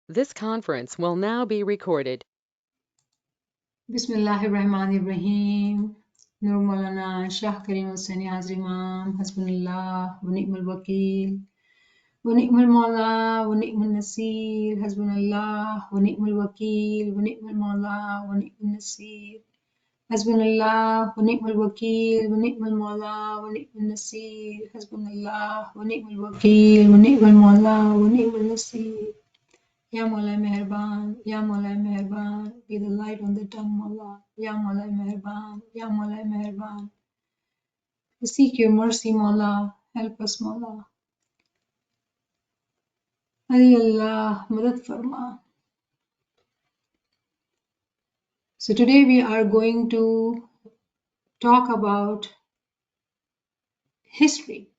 This conference will now be recorded. Bismillahirrahmanirrahim. Nur Maulana Shah Karim Hussaini Hazri Imam, Hasbunallah, wa ni'mal wakil, wa ni'mal Maula, wa ni'mal Nasir, Hasbunallah, wa ni'mal wakil, wa ni'mal Maula, wa ni'mal Nasir. Hasbunallah, wa ni'mal wakil, wa ni'mal Maula, wa ni'mal Nasir. Hasbunallah, wa ni'mal wakil, wa ni'mal Maula, wa ni'mal Nasir. Ya Maulay Meherban, Ya Maulay Meherban, be the light on the tongue, Maula. Ya Maulay Meherban, Ya Maulay Meherban. We seek your mercy, Maula. Help us, Maula. Adi Allah, Madad Farma. So today we are going to talk about history.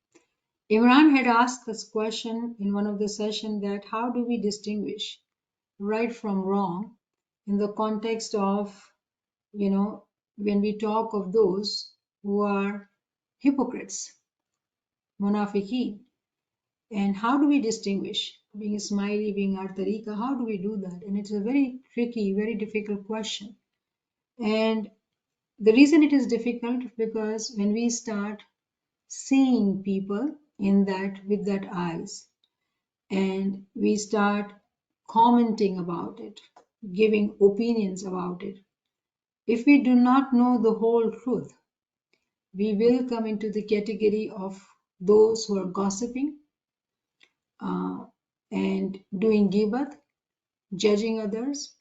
Imran had asked this question in one of the sessions that how do we distinguish right from wrong in the context of, when we talk of those who are hypocrites, munafiqeen, and how do we distinguish being Ismaili, being our tariqa, how do we do that? And it's a very tricky, very difficult question. And the reason it is difficult because when we start seeing people in that with that eyes and we start commenting about it, giving opinions about it, if we do not know the whole truth, we will come into the category of those who are gossiping and doing gibat, judging others,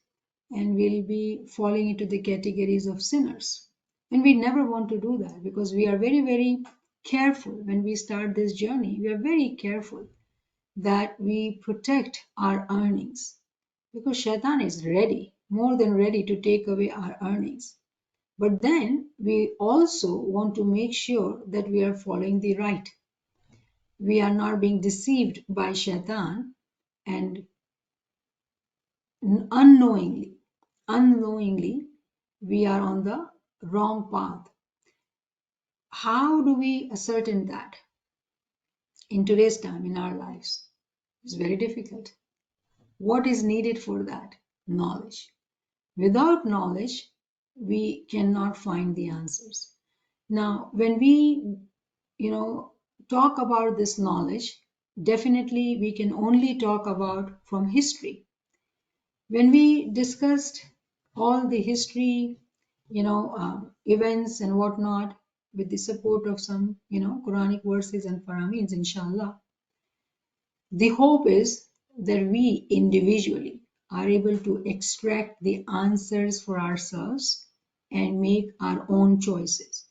and we'll be falling into the categories of sinners. And we never want to do that because we are very, very careful when we start this journey. We are very careful that we protect our earnings because Shaitan is ready, more than ready to take away our earnings. But then we also want to make sure that we are following the right. We are not being deceived by Shaitan and unknowingly we are on the wrong path. How do we ascertain that in today's time in our lives? It's very difficult. What is needed for that? Knowledge. Without knowledge, we cannot find the answers. Now, when we, talk about this knowledge, definitely we can only talk about from history. When we discussed all the history, events and whatnot, with the support of some, Quranic verses and Parameens, inshallah, the hope is that we individually are able to extract the answers for ourselves and make our own choices.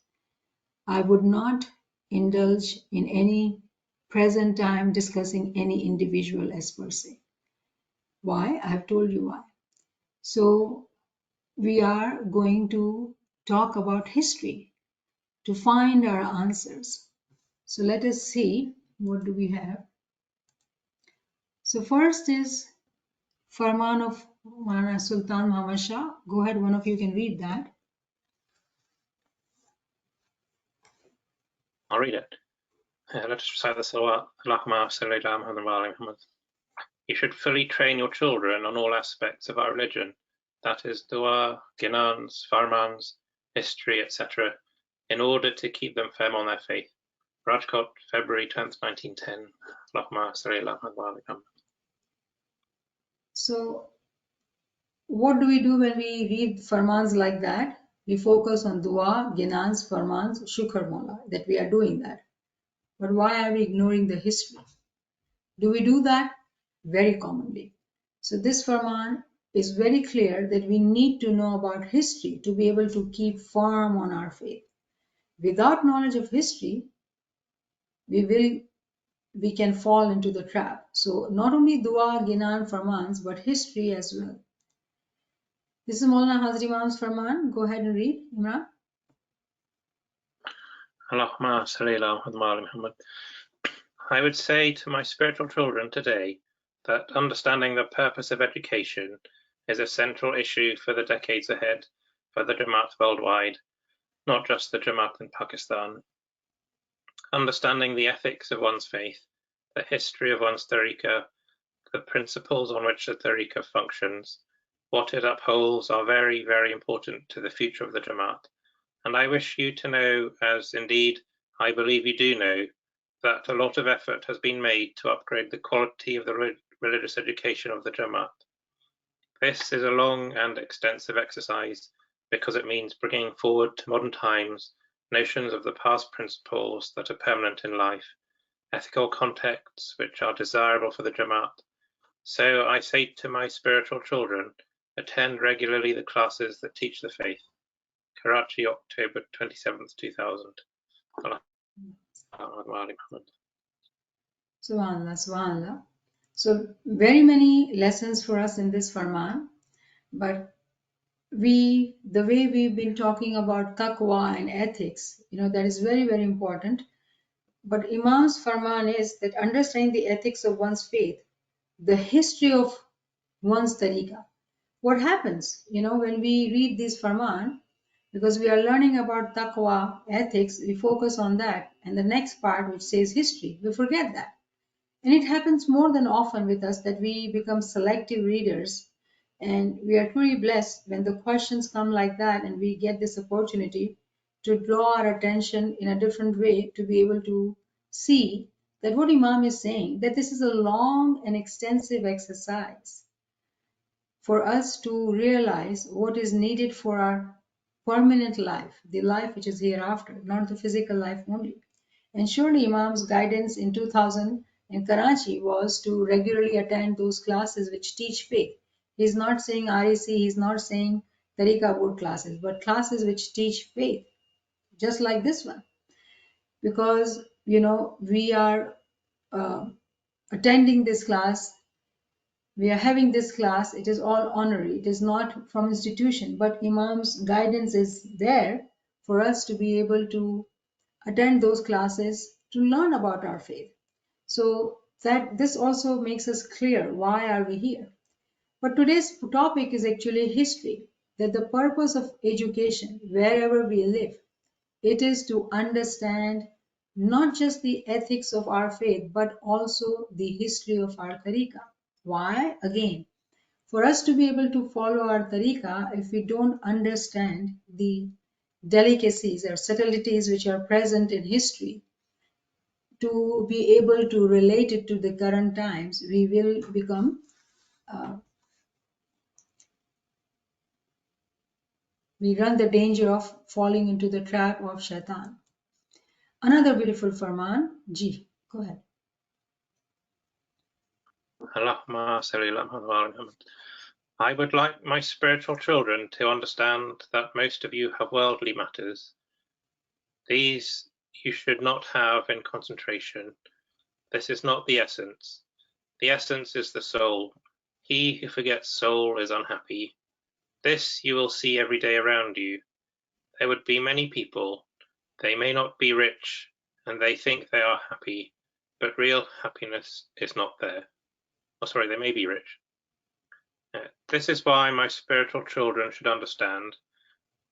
I would not indulge in any present time discussing any individual as per se. Why? I have told you why. So we are going to talk about history to find our answers. So let us see what do we have. So first is Farman of Maulana Sultan Muhammad Shah. Go ahead, one of you can read that. I'll read it. Let us recite the salawat. Allahumma salli ala Muhammad wa ala Muhammad. You should fully train your children on all aspects of our religion, that is, dua, ginans, farmans, history, etc., in order to keep them firm on their faith. Rajkot, February 10th, 1910. Allahumma salli ala Muhammad wa ala Muhammad. So what do we do when we read farmans like that? We focus on dua, ginans, farmans, shukr mola, that we are doing that. But why are we ignoring the history? Do we do that? Very commonly. So this farman is very clear that we need to know about history to be able to keep firm on our faith. Without knowledge of history, we can fall into the trap. So not only dua, ginan, farmans, but history as well. This is Maulana Hazri Imam's farman. Go ahead and read, Imran. Allahumma salli ala Muhammad wa ala Muhammad. I would say to my spiritual children today that understanding the purpose of education is a central issue for the decades ahead for the Jamaat worldwide, not just the Jamaat in Pakistan. Understanding the ethics of one's faith, the history of one's tariqah, the principles on which the tariqah functions, what it upholds, are very, very important to the future of the Jamaat. And I wish you to know, as indeed I believe you do know, that a lot of effort has been made to upgrade the quality of the religious education of the Jamaat. This is a long and extensive exercise because it means bringing forward to modern times notions of the past principles that are permanent in life, ethical contexts which are desirable for the Jamaat. So I say to my spiritual children, attend regularly the classes that teach the faith. Karachi, October 27th, 2000. Subhanallah, subhanallah. So very many lessons for us in this farman, but the way we've been talking about taqwa and ethics, that is very, very important. But Imam's farman is that understanding the ethics of one's faith, the history of one's tariqah. What happens, when we read this farman, because we are learning about taqwa, ethics, we focus on that, and the next part which says history, we forget that. And it happens more than often with us that we become selective readers, and we are truly blessed when the questions come like that and we get this opportunity to draw our attention in a different way to be able to see that what Imam is saying, that this is a long and extensive exercise for us to realize what is needed for our permanent life, the life which is hereafter, not the physical life only. And surely Imam's guidance in 2000 in Karachi was to regularly attend those classes which teach faith. He's not saying REC, he's not saying Tariqa board classes, but classes which teach faith, just like this one. Because, we are attending this class, we are having this class, it is all honorary, it is not from institution, but Imam's guidance is there for us to be able to attend those classes to learn about our faith. So that this also makes us clear why are we here. But today's topic is actually history, that the purpose of education, wherever we live, it is to understand not just the ethics of our faith, but also the history of our tariqah. Why? Again, for us to be able to follow our tariqah, if we don't understand the delicacies or subtleties which are present in history, to be able to relate it to the current times, we will become we run the danger of falling into the trap of shaitan. Another beautiful farman, Ji, go ahead. I would like my spiritual children to understand that most of you have worldly matters. These you should not have in concentration. This is not the essence. The essence is the soul. He who forgets soul is unhappy. This you will see every day around you. There would be many people. They may not be rich, and they think they are happy, but real happiness is not there. Oh, sorry, they may be rich. This is why my spiritual children should understand.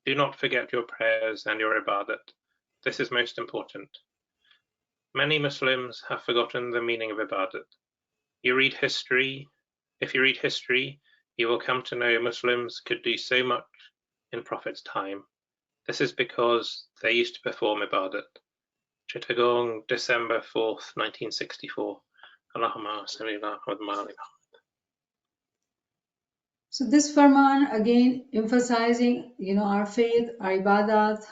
Do not forget your prayers and your ibadat. This is most important. Many Muslims have forgotten the meaning of ibadat. You read history. If you read history, you will come to know Muslims could do so much in Prophet's time. This is because they used to perform ibadat. Chittagong, December 4th, 1964. Allahumma salli ala Muhammad. So this farman again emphasizing, our faith, our ibadat,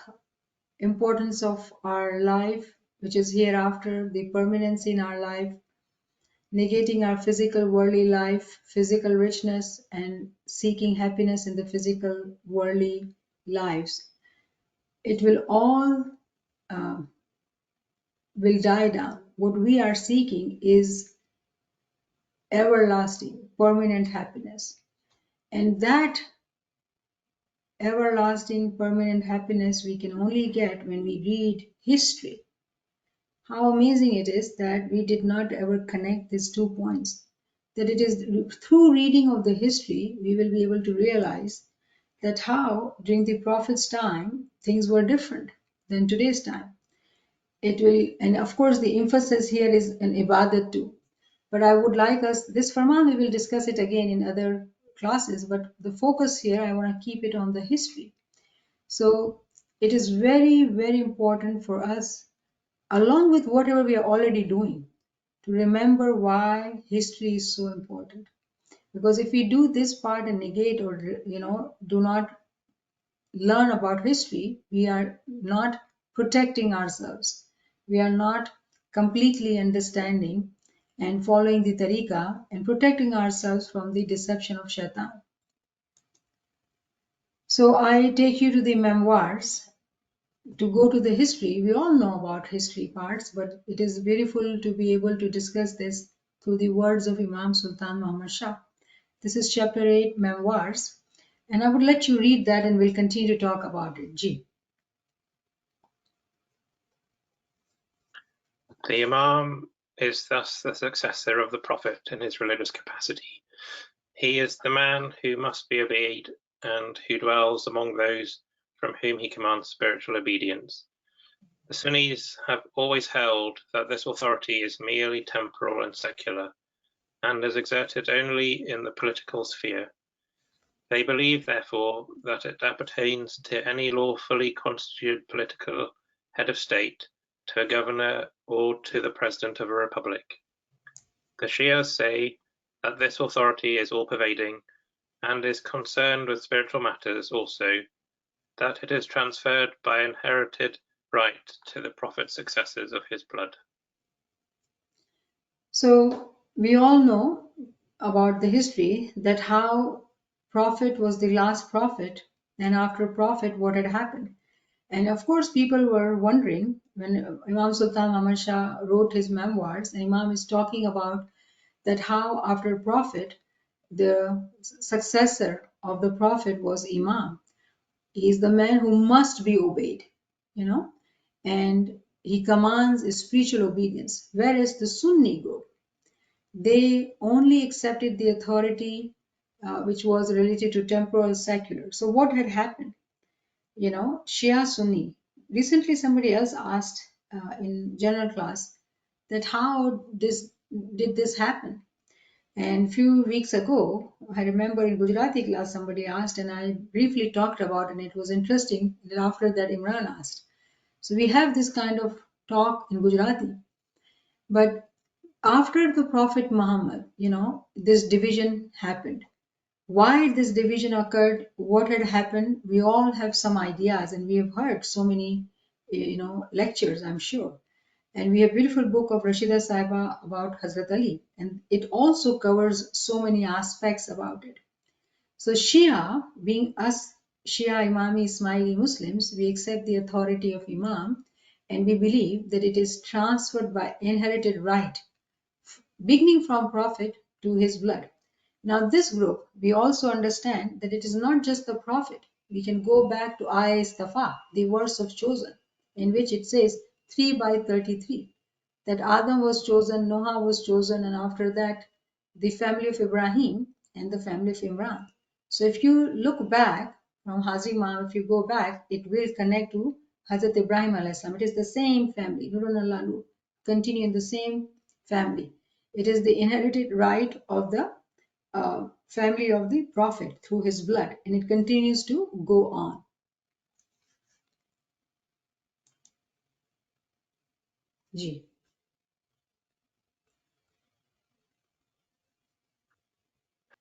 importance of our life, which is hereafter, the permanency in our life, negating our physical worldly life, physical richness, and seeking happiness in the physical worldly lives. It will all will die down. What we are seeking is everlasting, permanent happiness. And that everlasting, permanent happiness we can only get when we read history. How amazing it is that we did not ever connect these 2 points. That it is through reading of the history, we will be able to realize that how during the Prophet's time, things were different than today's time. It will, and of course, the emphasis here is in ibadat too. But I would like us, this Farman, we will discuss it again in other classes, but the focus here, I want to keep it on the history. So it is very, very important for us, along with whatever we are already doing, to remember why history is so important. Because if we do this part and negate or, do not learn about history, we are not protecting ourselves. We are not completely understanding and following the tariqah and protecting ourselves from the deception of shaitan. So I take you to the memoirs. To go to the history, we all know about history parts, but it is beautiful to be able to discuss this through the words of Imam Sultan Muhammad Shah. This is chapter 8, Memoirs, and I would let you read that and we'll continue to talk about it. Ji. The Imam is thus the successor of the Prophet in his religious capacity. He is the man who must be obeyed and who dwells among those from whom he commands spiritual obedience. The Sunnis have always held that this authority is merely temporal and secular, and is exerted only in the political sphere. They believe, therefore, that it appertains to any lawfully constituted political head of state, to a governor, or to the president of a republic. The Shias say that this authority is all-pervading, and is concerned with spiritual matters also, that it is transferred by inherited right to the Prophet's successors of his blood. So we all know about the history that how Prophet was the last prophet, and after Prophet, what had happened. And of course, people were wondering when Imam Sultan Muhammad Shah wrote his memoirs, and Imam is talking about that how after Prophet, the successor of the Prophet was Imam. He is the man who must be obeyed, and he commands spiritual obedience. Whereas the Sunni group, they only accepted the authority which was related to temporal secular. So what had happened? Shia Sunni. Recently, somebody else asked in general class that how did this happen? And few weeks ago, I remember in Gujarati class, somebody asked, and I briefly talked about, and it was interesting. And after that, Imran asked. So we have this kind of talk in Gujarati. But after the Prophet Muhammad, this division happened. Why this division occurred, what had happened, we all have some ideas, and we have heard so many, lectures, I'm sure. And we have a beautiful book of Rashida Saiba about Hazrat Ali, and it also covers so many aspects about it. So Shia, being us Shia Imami Ismaili Muslims, we accept the authority of Imam, and we believe that it is transferred by inherited right, beginning from Prophet to his blood. Now, this group, we also understand that it is not just the Prophet. We can go back to Ayah Istafa, the verse of chosen, in which it says 3 by 33, that Adam was chosen, Noah was chosen, and after that, the family of Ibrahim and the family of Imran. So if you look back from Hazima, if you go back, it will connect to Hazrat Ibrahim alayhi salam. It is the same family, Nurun Allah, continue in the same family. It is the inherited right of the family of the Prophet through his blood, and it continues to go on. Ji.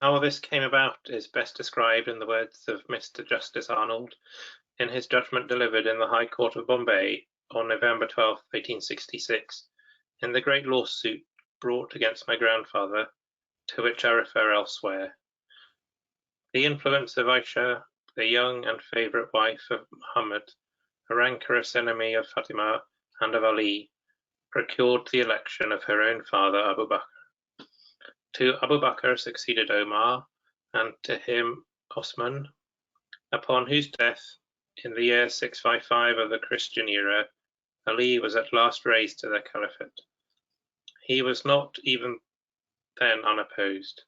How this came about is best described in the words of Mr. Justice Arnold in his judgment delivered in the High Court of Bombay on November 12, 1866, in the great lawsuit brought against my grandfather, to which I refer elsewhere. The influence of Aisha, the young and favourite wife of Muhammad, a rancorous enemy of Fatima and of Ali, procured the election of her own father Abu Bakr. To Abu Bakr succeeded Omar, and to him Osman, upon whose death, in the year 655 of the Christian era, Ali was at last raised to the caliphate. He was not even then unopposed.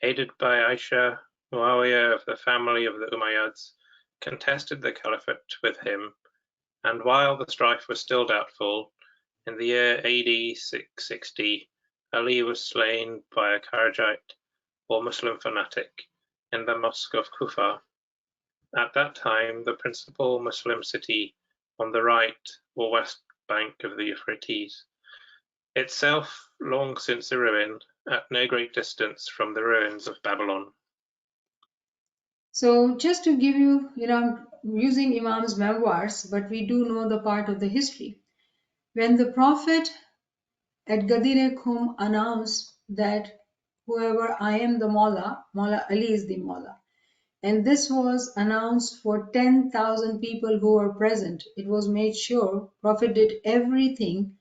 Aided by Aisha, Muawiyah of the family of the Umayyads contested the caliphate with him, and while the strife was still doubtful, in the year AD 660, Ali was slain by a Kharijite or Muslim fanatic in the Mosque of Kufa. At that time, the principal Muslim city on the right or west bank of the Euphrates, itself long since a ruin, at no great distance from the ruins of Babylon. So just to give you, I'm using Imam's memoirs, but we do know the part of the history. When the Prophet at Ghadir Khum announced that whoever I am the Mawla, Mawla Ali is the Mawla. And this was announced for 10,000 people who were present. It was made sure Prophet did everything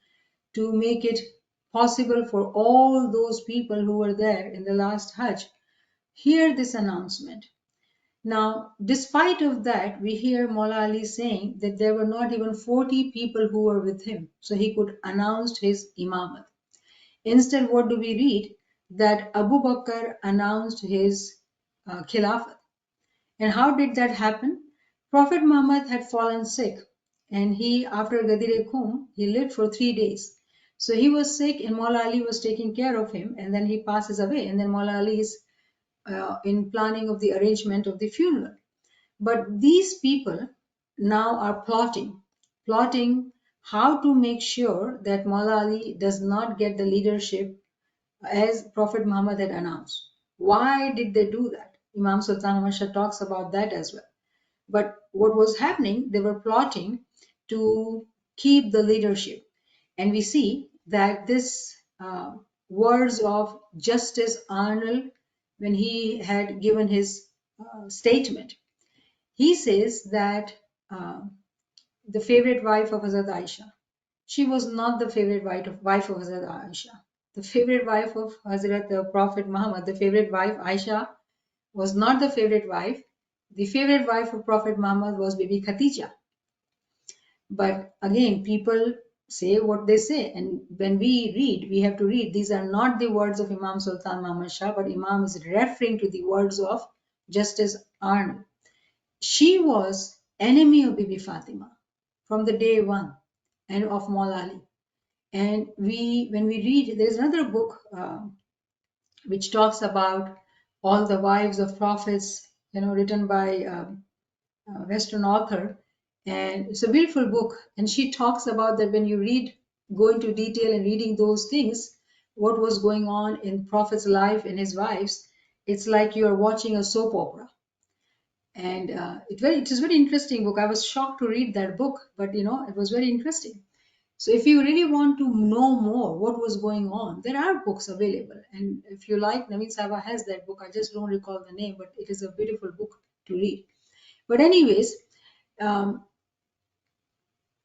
to make it possible for all those people who were there in the last Hajj hear this announcement. Now, despite of that, we hear Mawla Ali saying that there were not even 40 people who were with him, so he could announce his imamat. Instead, what do we read? That Abu Bakr announced his khilafat. And how did that happen? Prophet Muhammad had fallen sick, and he, after Ghadir Khum, he lived for 3 days. So he was sick, and Mawla Ali was taking care of him, and then he passes away, and then Mawla Ali is in planning of the arrangement of the funeral. But these people now are plotting how to make sure that Mawla Ali does not get the leadership as Prophet Muhammad had announced. Why did they do that? Imam Sultan Ahmad Shah talks about that as well. But what was happening, they were plotting to keep the leadership. And we see that this words of Justice Arnold, when he had given his statement, he says that the favorite wife of Hazrat Aisha, she was not the favorite wife of Hazrat Aisha. The favorite wife of Hazrat the Prophet Muhammad, the favorite wife Aisha, was not the favorite wife. The favorite wife of Prophet Muhammad was Bibi Khatija. But again, people say what they say. And when we read, we have to read. These are not the words of Imam Sultan Muhammad Shah, but Imam is referring to the words of Justice Arnold. She was enemy of Bibi Fatima from the day one and of Maula Ali. And when we read, there's another book which talks about all the wives of prophets, written by a Western author. And it's a beautiful book. And she talks about that when you go into detail and reading those things, what was going on in Prophet's life and his wives, it's like you are watching a soap opera. And it is very interesting book. I was shocked to read that book, but it was very interesting. So if you really want to know more what was going on, there are books available. And if you like, Naveen Saba has that book. I just don't recall the name, but it is a beautiful book to read. But anyways,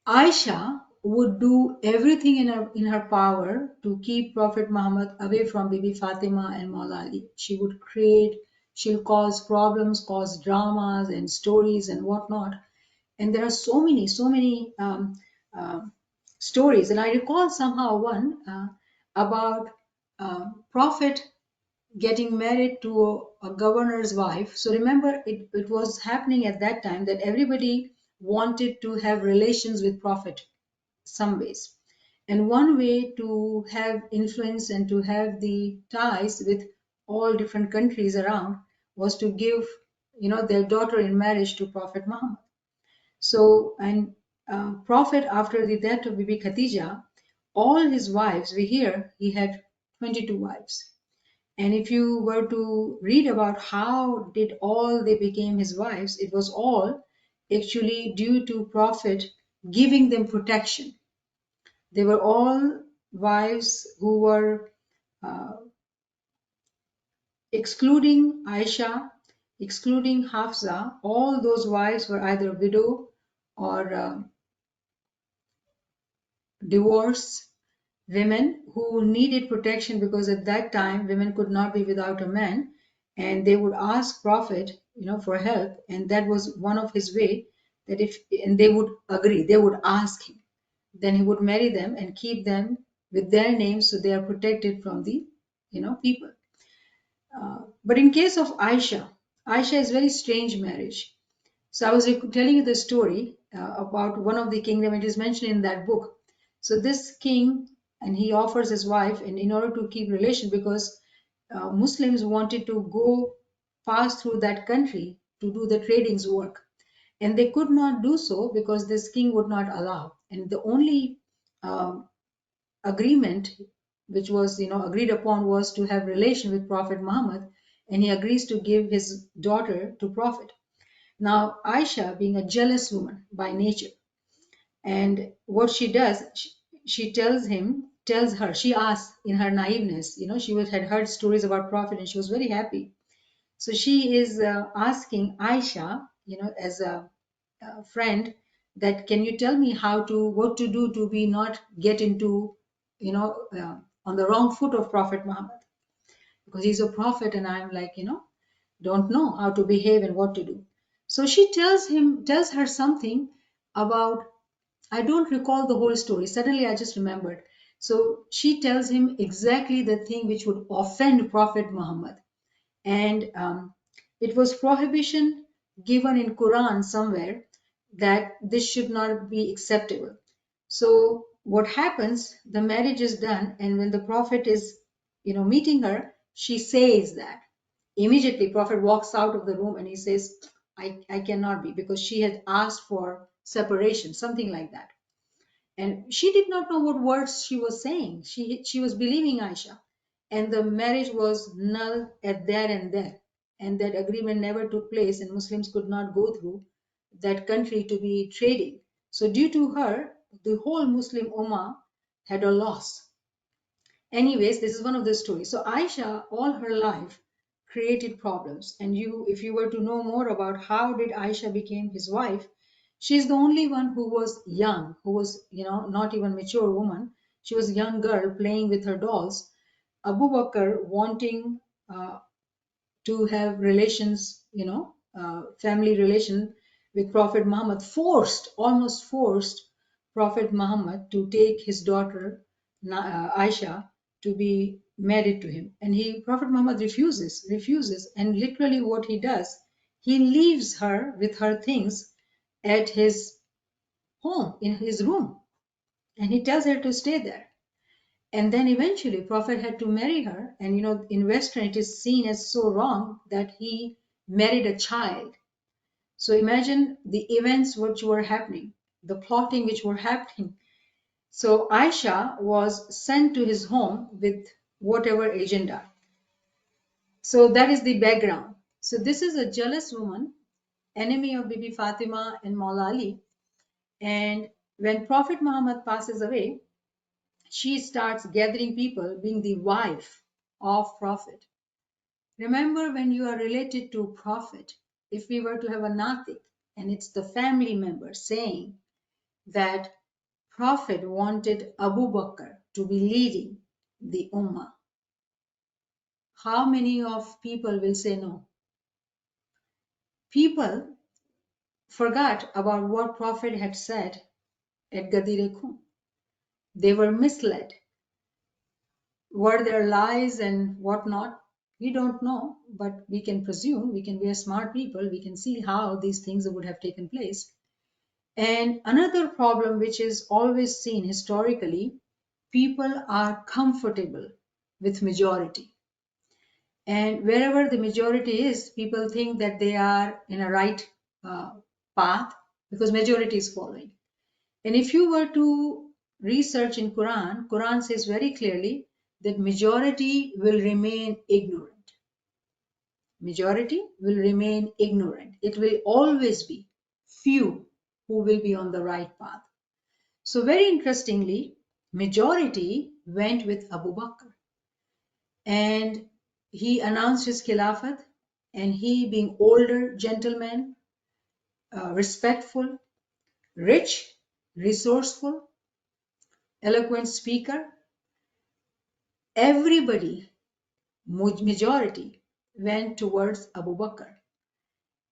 Aisha would do everything in her power to keep Prophet Muhammad away from Bibi Fatima and Maula Ali. She'll cause problems, cause dramas and stories and whatnot. And there are so many stories. And I recall somehow one about Prophet getting married to a governor's wife. So remember, it was happening at that time that everybody wanted to have relations with Prophet some ways. And one way to have influence and to have the ties with all different countries around was to give, their daughter in marriage to Prophet Muhammad. So, and Prophet, after the death of Bibi Khatija, all his wives, we hear he had 22 wives. And if you were to read about how did all they became his wives, it was all actually due to Prophet giving them protection. They were all wives who were excluding Aisha, excluding Hafsa. All those wives were either widow or divorced women who needed protection, because at that time women could not be without a man, and they would ask Prophet for help, and that was one of his way, that and they would agree, they would ask him, then he would marry them and keep them with their names so they are protected from the people. But in case of Aisha is very strange marriage. So I was telling you the story about one of the kingdom. It is mentioned in that book. So this king and he offers his wife, and in order to keep relation, because Muslims wanted to go pass through that country to do the trading's work, and they could not do so because this king would not allow. And the only agreement which was agreed upon was to have relation with Prophet Muhammad, and he agrees to give his daughter to Prophet. Now Aisha, being a jealous woman by nature, and what she does, she tells her, she asks in her naiveness, she had heard stories about Prophet and she was very happy. So she is asking Aisha, as a friend, that can you tell me what to do to be not get into, on the wrong foot of Prophet Muhammad, because he's a prophet and I'm like, don't know how to behave and what to do. So she tells her something about, I don't recall the whole story. Suddenly I just remembered. So she tells him exactly the thing which would offend Prophet Muhammad. And it was prohibition given in Quran somewhere that this should not be acceptable. So what happens, the marriage is done, and when the Prophet is, meeting her, she says that. Immediately, Prophet walks out of the room and he says, I cannot be, because she had asked for separation, something like that. And she did not know what words she was saying. She was believing Aisha, and the marriage was null at there and there, and that agreement never took place, and Muslims could not go through that country to be trading. So due to her, the whole Muslim Ummah had a loss. Anyways, this is one of the stories. So Aisha, all her life, created problems. And if you were to know more about how did Aisha became his wife, she's the only one who was young, who was, not even mature woman. She was a young girl playing with her dolls. Abu Bakr wanting to have relations, family relation with Prophet Muhammad, almost forced Prophet Muhammad to take his daughter Aisha to be married to him. And Prophet Muhammad refuses. And literally what he does, he leaves her with her things at his home, in his room. And he tells her to stay there. And then eventually Prophet had to marry her, and in Western it is seen as so wrong that he married a child. So imagine the events which were happening, the plotting which were happening. So Aisha was sent to his home with whatever agenda. So that is the background. So this is a jealous woman, enemy of Bibi Fatima and Maula Ali. And when Prophet Muhammad passes away, she starts gathering people, being the wife of Prophet. Remember, when you are related to Prophet, if we were to have a Natik and it's the family member saying that Prophet wanted Abu Bakr to be leading the Ummah, how many of people will say no? People forgot about what Prophet had said at Gadir Khum. They were misled. Were there lies and whatnot? We don't know, but we can presume, we are smart people, we can see how these things would have taken place. And another problem which is always seen historically, people are comfortable with majority. And wherever the majority is, people think that they are in a right path because majority is following. And if you were to research in Quran says very clearly that majority will remain ignorant. Majority will remain ignorant. It will always be few who will be on the right path. So very interestingly, majority went with Abu Bakr. And he announced his Khilafat, and he, being older gentleman, respectful, rich, resourceful, eloquent speaker, everybody, majority, went towards Abu Bakr.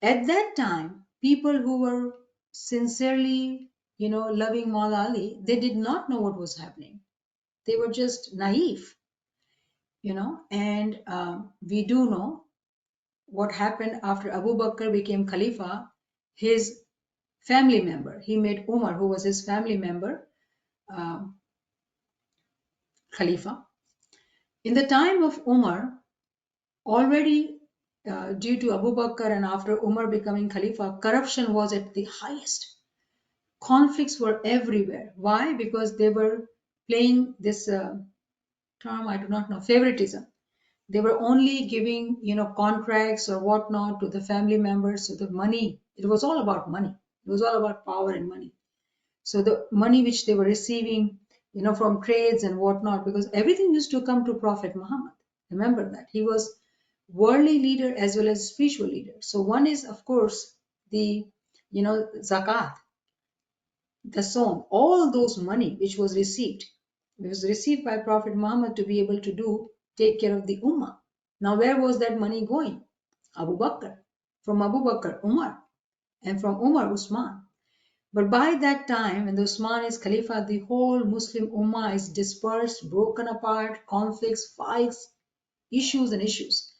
At that time, people who were sincerely, loving Maula Ali, they did not know what was happening. They were just naive, and we do know what happened after Abu Bakr became Khalifa. His family member, he made Umar, who was his family member, Khalifa. In the time of Umar, already due to Abu Bakr and after Umar becoming Khalifa, corruption was at the highest. Conflicts were everywhere. Why? Because they were playing this term, I do not know, favoritism. They were only giving, contracts or whatnot to the family members. So the money, it was all about money. It was all about power and money. So the money which they were receiving, from trades and whatnot, because everything used to come to Prophet Muhammad. Remember that. He was worldly leader as well as spiritual leader. So one is, of course, the, zakat, the song, all those money which was received, it was received by Prophet Muhammad to be able to take care of the Ummah. Now, where was that money going? Abu Bakr. From Abu Bakr, Umar. And from Umar, Usman. But by that time, when the Usman is Khalifa, the whole Muslim Ummah is dispersed, broken apart, conflicts, fights, issues and issues.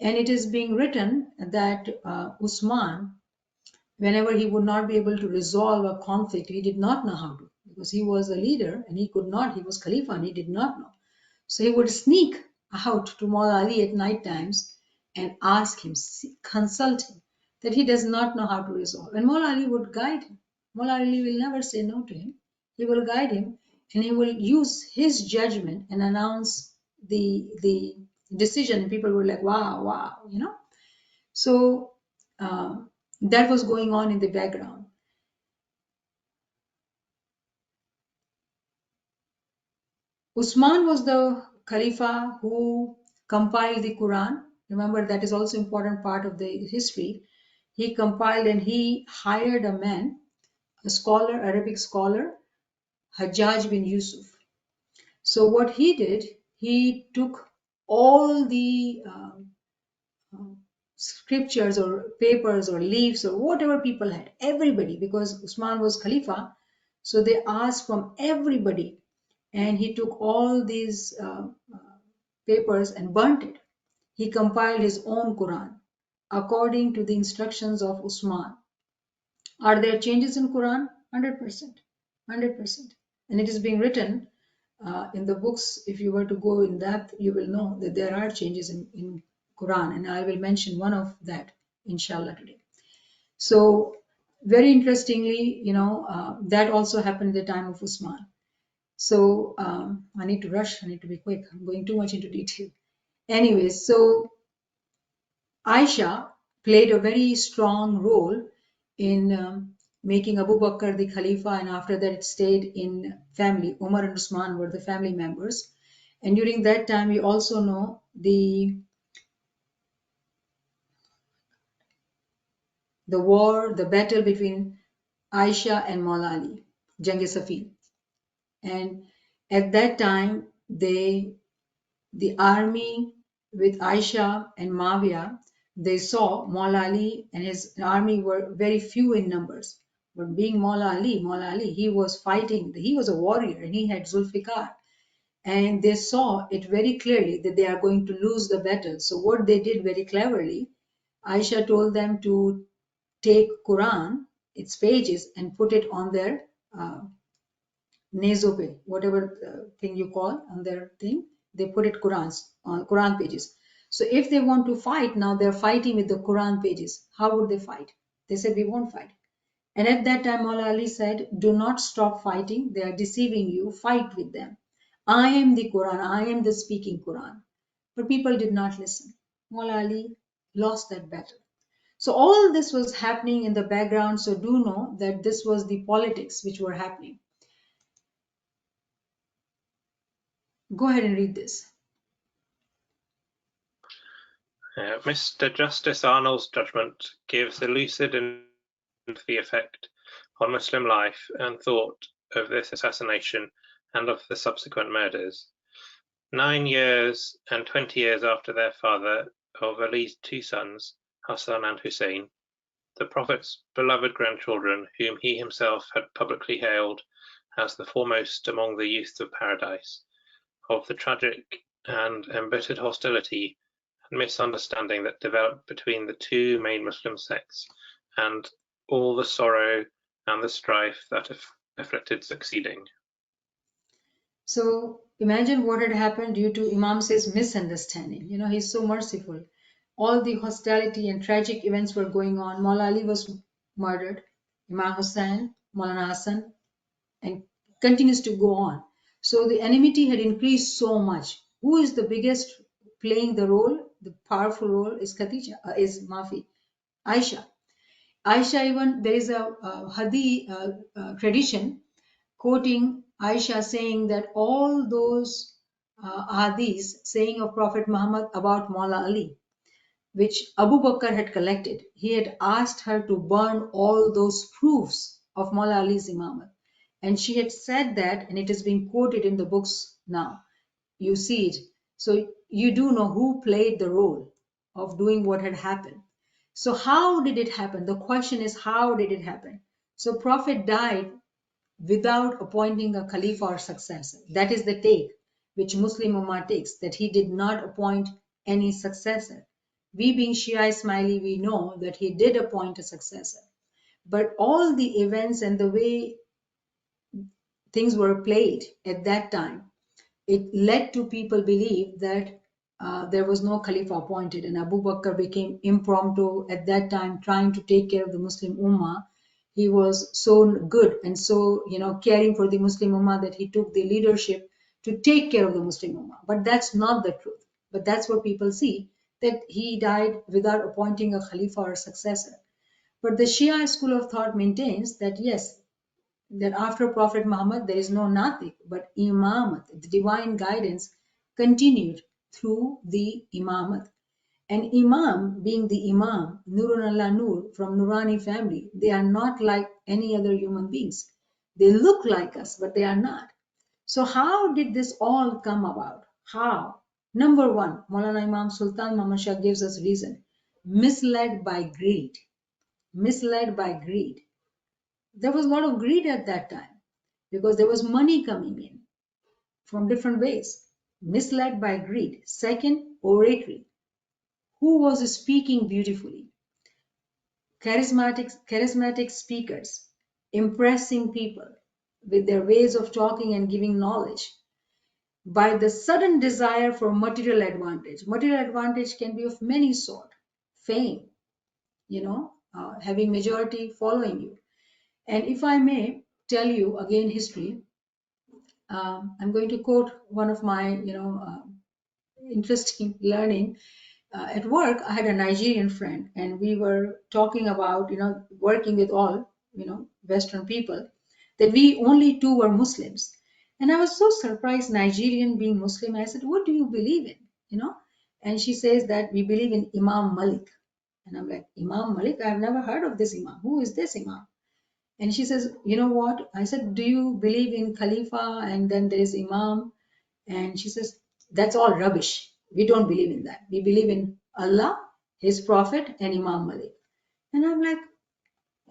And it is being written that Usman, whenever he would not be able to resolve a conflict, he did not know how to, because he was a leader and he could not, he was Khalifa and he did not know. So he would sneak out to Maula Ali at night times and ask him, consult him, that he does not know how to resolve. And Maula Ali would guide him. Maula Ali will never say no to him. He will guide him and he will use his judgment and announce the decision. And people were like, wow, wow. So that was going on in the background. Usman was the Khalifa who compiled the Quran. Remember, that is also important part of the history. He compiled and he hired a man, a scholar, Arabic scholar, Hajjaj bin Yusuf. So what he did, he took all the scriptures or papers or leaves or whatever people had, everybody, because Usman was Khalifa. So they asked from everybody, and he took all these papers and burnt it. He compiled his own Quran according to the instructions of Usman. Are there changes in Quran? 100%. 100%. And it is being written in the books. If you were to go in depth, you will know that there are changes in Quran, and I will mention one of that, inshallah, today. So very interestingly, that also happened at the time of Usman. So I need to rush. I need to be quick. I'm going too much into detail. Anyways, so Aisha played a very strong role in making Abu Bakr the Khalifa, and after that it stayed in family. Umar and Usman were the family members. And during that time, we also know the war, the battle between Aisha and Maula Ali, Jang-e-Safin. And at that time, the army with Aisha and Muawiyah, they saw Maula Ali and his army were very few in numbers. But being Maula Ali, he was fighting, he was a warrior and he had Zulfikar. And they saw it very clearly that they are going to lose the battle. So what they did very cleverly, Aisha told them to take Quran, its pages, and put it on their nasobe, whatever thing you call on their thing, they put it Quran pages. So if they want to fight, now they're fighting with the Quran pages. How would they fight? They said, we won't fight. And at that time, Maula Ali said, do not stop fighting. They are deceiving you. Fight with them. I am the Quran. I am the speaking Quran. But people did not listen. Maula Ali lost that battle. So all this was happening in the background. So do know that this was the politics which were happening. Go ahead and read this. Mr. Justice Arnold's judgment gives a lucid and the effect on Muslim life and thought of this assassination and of the subsequent murders. 9 years and 20 years after their father of Ali's two sons, Hassan and Hussein, the Prophet's beloved grandchildren, whom he himself had publicly hailed as the foremost among the youths of paradise, of the tragic and embittered hostility and misunderstanding that developed between the two main Muslim sects, and all the sorrow and the strife that afflicted succeeding. So Imagine what had happened due to Imam says misunderstanding. You know, he's so merciful. All the hostility and tragic events were going on. Maula Ali was murdered, Imam Hussain, Maulana Hassan, and continues to go on. So the enmity had increased so much. Who is the biggest playing the role? The powerful role is Khadija, is Mafi, Aisha. Aisha, even there is a Hadith tradition quoting Aisha saying that all those hadiths saying of Prophet Muhammad about Maula Ali, which Abu Bakr had collected, he had asked her to burn all those proofs of Maula Ali's Imamat. And she had said that, and it is being quoted in the books now. You see it. So you do know who played the role of doing what had happened. So how did it happen? The question is, how did it happen? So Prophet died without appointing a Khalifa or successor. That is the take which Muslim Ummah takes, that he did not appoint any successor. We being Shia Ismaili, we know that he did appoint a successor. But all the events and the way things were played at that time, it led to people believe that there was no Khalifa appointed, and Abu Bakr became impromptu at that time trying to take care of the Muslim Ummah. He was so good and so, caring for the Muslim Ummah that he took the leadership to take care of the Muslim Ummah. But that's not the truth. But that's what people see, that he died without appointing a Khalifa or a successor. But the Shia school of thought maintains that yes, that after Prophet Muhammad there is no Natik, but Imamat, the divine guidance continued through the Imamat. And Imam, being the Imam, Nurun Allah Nur, from Nurani family, they are not like any other human beings. They look like us, but they are not. So how did this all come about? How? Number one, Maulana Imam Sultan Muhammad Shah gives us reason. Misled by greed. Misled by greed. There was a lot of greed at that time because there was money coming in from different ways. Misled by greed. Second, oratory. Who was speaking beautifully? Charismatic speakers, impressing people with their ways of talking and giving knowledge. By the sudden desire for material advantage. Material advantage can be of many sort. Fame, having majority following you. And if I may tell you again history, I'm going to quote one of my, interesting learning. At work, I had a Nigerian friend, and we were talking about, working with all, Western people, that we only two were Muslims. And I was so surprised, Nigerian being Muslim. I said, "What do you believe in?" And she says that we believe in Imam Malik. And I'm like, Imam Malik? I've never heard of this Imam. Who is this Imam? And she says, "You know what?" I said, "Do you believe in Khalifa and then there is Imam?" And she says, "That's all rubbish. We don't believe in that. We believe in Allah, His Prophet, and Imam Malik." And I'm like,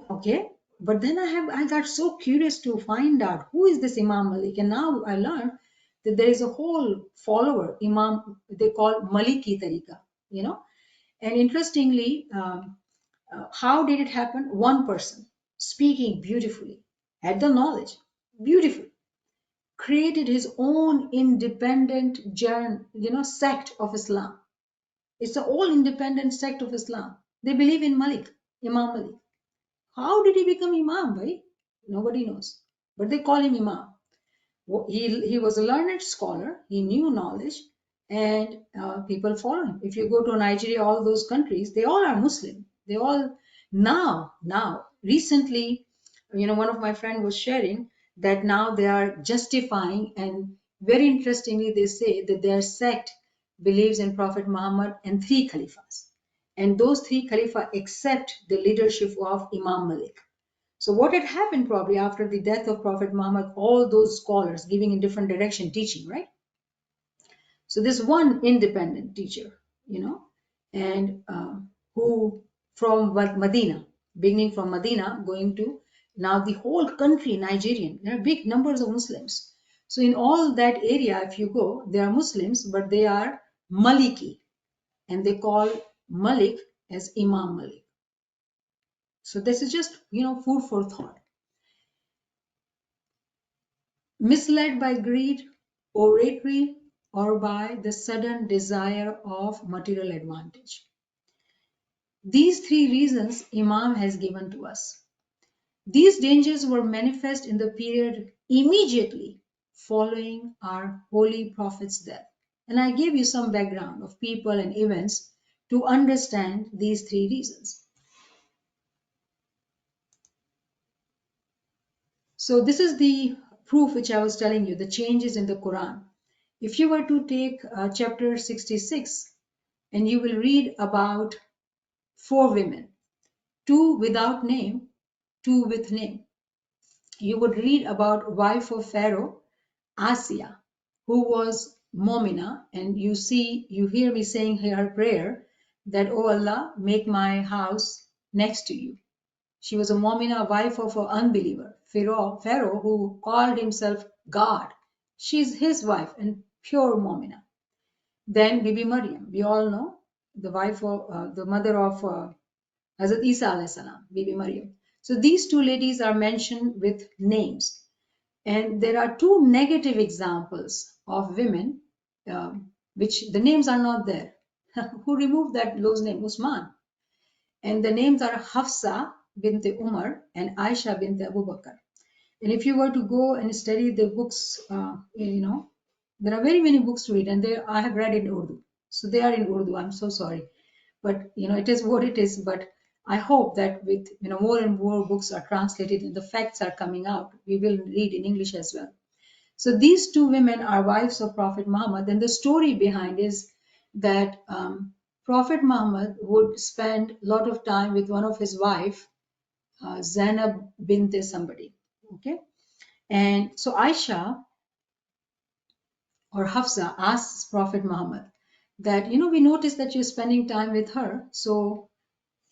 okay. But then I got so curious to find out who is this Imam Malik. And now I learned that there is a whole follower, Imam, they call Maliki Tariqa, And interestingly, how did it happen? One person speaking beautifully, had the knowledge, beautiful, created his own independent sect of Islam. It's an all independent sect of Islam. They believe in Malik, Imam Malik. How did he become Imam, bhai? Nobody knows. But they call him Imam. He was a learned scholar, he knew knowledge, and people follow him. If you go to Nigeria, all those countries, they all are Muslim. They all now recently, one of my friend was sharing that now they are justifying, and very interestingly, they say that their sect believes in Prophet Muhammad and three caliphs, and those three caliphs accept the leadership of Imam Malik. So what had happened probably after the death of Prophet Muhammad, all those scholars giving in different direction teaching, right? So this one independent teacher, and who from Medina, beginning from Medina, going to now the whole country, Nigerian, there are big numbers of Muslims. So in all that area, if you go, they are Muslims, but they are Maliki, and they call Malik as Imam Malik. So this is just, food for thought. Misled by greed, oratory, or by the sudden desire of material advantage. These three reasons Imam has given to us. These dangers were manifest in the period immediately following our holy prophet's death. And I gave you some background of people and events to understand these three reasons. So this is the proof which I was telling you, the changes in the Quran. If you were to take chapter 66 and you will read about 4 women, 2 without name, 2 with name. You would read about wife of Pharaoh, Asiya, who was Momina, and you hear me saying her prayer that, "Oh Allah, make my house next to you." She was a Momina, wife of an unbeliever, Pharaoh, who called himself God. She's his wife and pure Momina. Then Bibi Maryam, we all know, the wife of the mother of Hazrat Isa alayhi salam, Bibi Maryam. So these 2 ladies are mentioned with names. And there are 2 negative examples of women, which the names are not there. Who removed those names? Usman. And the names are Hafsa bint Umar and Aisha bint Abu Bakr. And if you were to go and study the books, there are very many books to read, and I have read in Urdu. So they are in Urdu. I'm so sorry. But it is what it is. But I hope that with more and more books are translated and the facts are coming out, we will read in English as well. So these 2 women are wives of Prophet Muhammad, and the story behind is that Prophet Muhammad would spend a lot of time with one of his wife, Zainab bint somebody. Okay, and so Aisha or Hafsa asks Prophet Muhammad that, we noticed that you're spending time with her. So,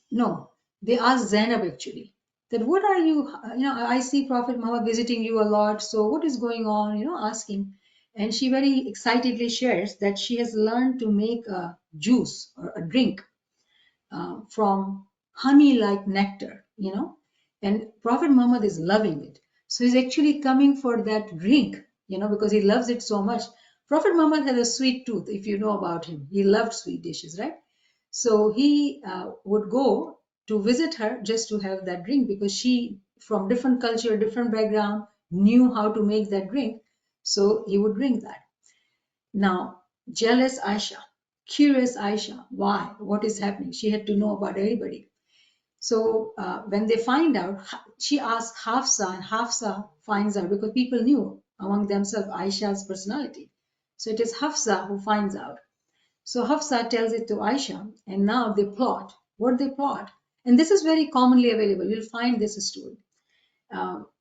no, they asked Zainab actually that, what are you, I see Prophet Muhammad visiting you a lot. So what is going on, asking. And she very excitedly shares that she has learned to make a juice or a drink from honey like nectar, and Prophet Muhammad is loving it. So he's actually coming for that drink, because he loves it so much. Prophet Muhammad had a sweet tooth, if you know about him. He loved sweet dishes, right? So he would go to visit her just to have that drink, because she, from different culture, different background, knew how to make that drink. So he would drink that. Now, jealous Aisha, curious Aisha, why? What is happening? She had to know about everybody. So when they find out, she asks Hafsa, and Hafsa finds out, because people knew among themselves Aisha's personality. So it is Hafsa who finds out. So Hafsa tells it to Aisha, and now they plot. What they plot, and this is very commonly available, you'll find this story.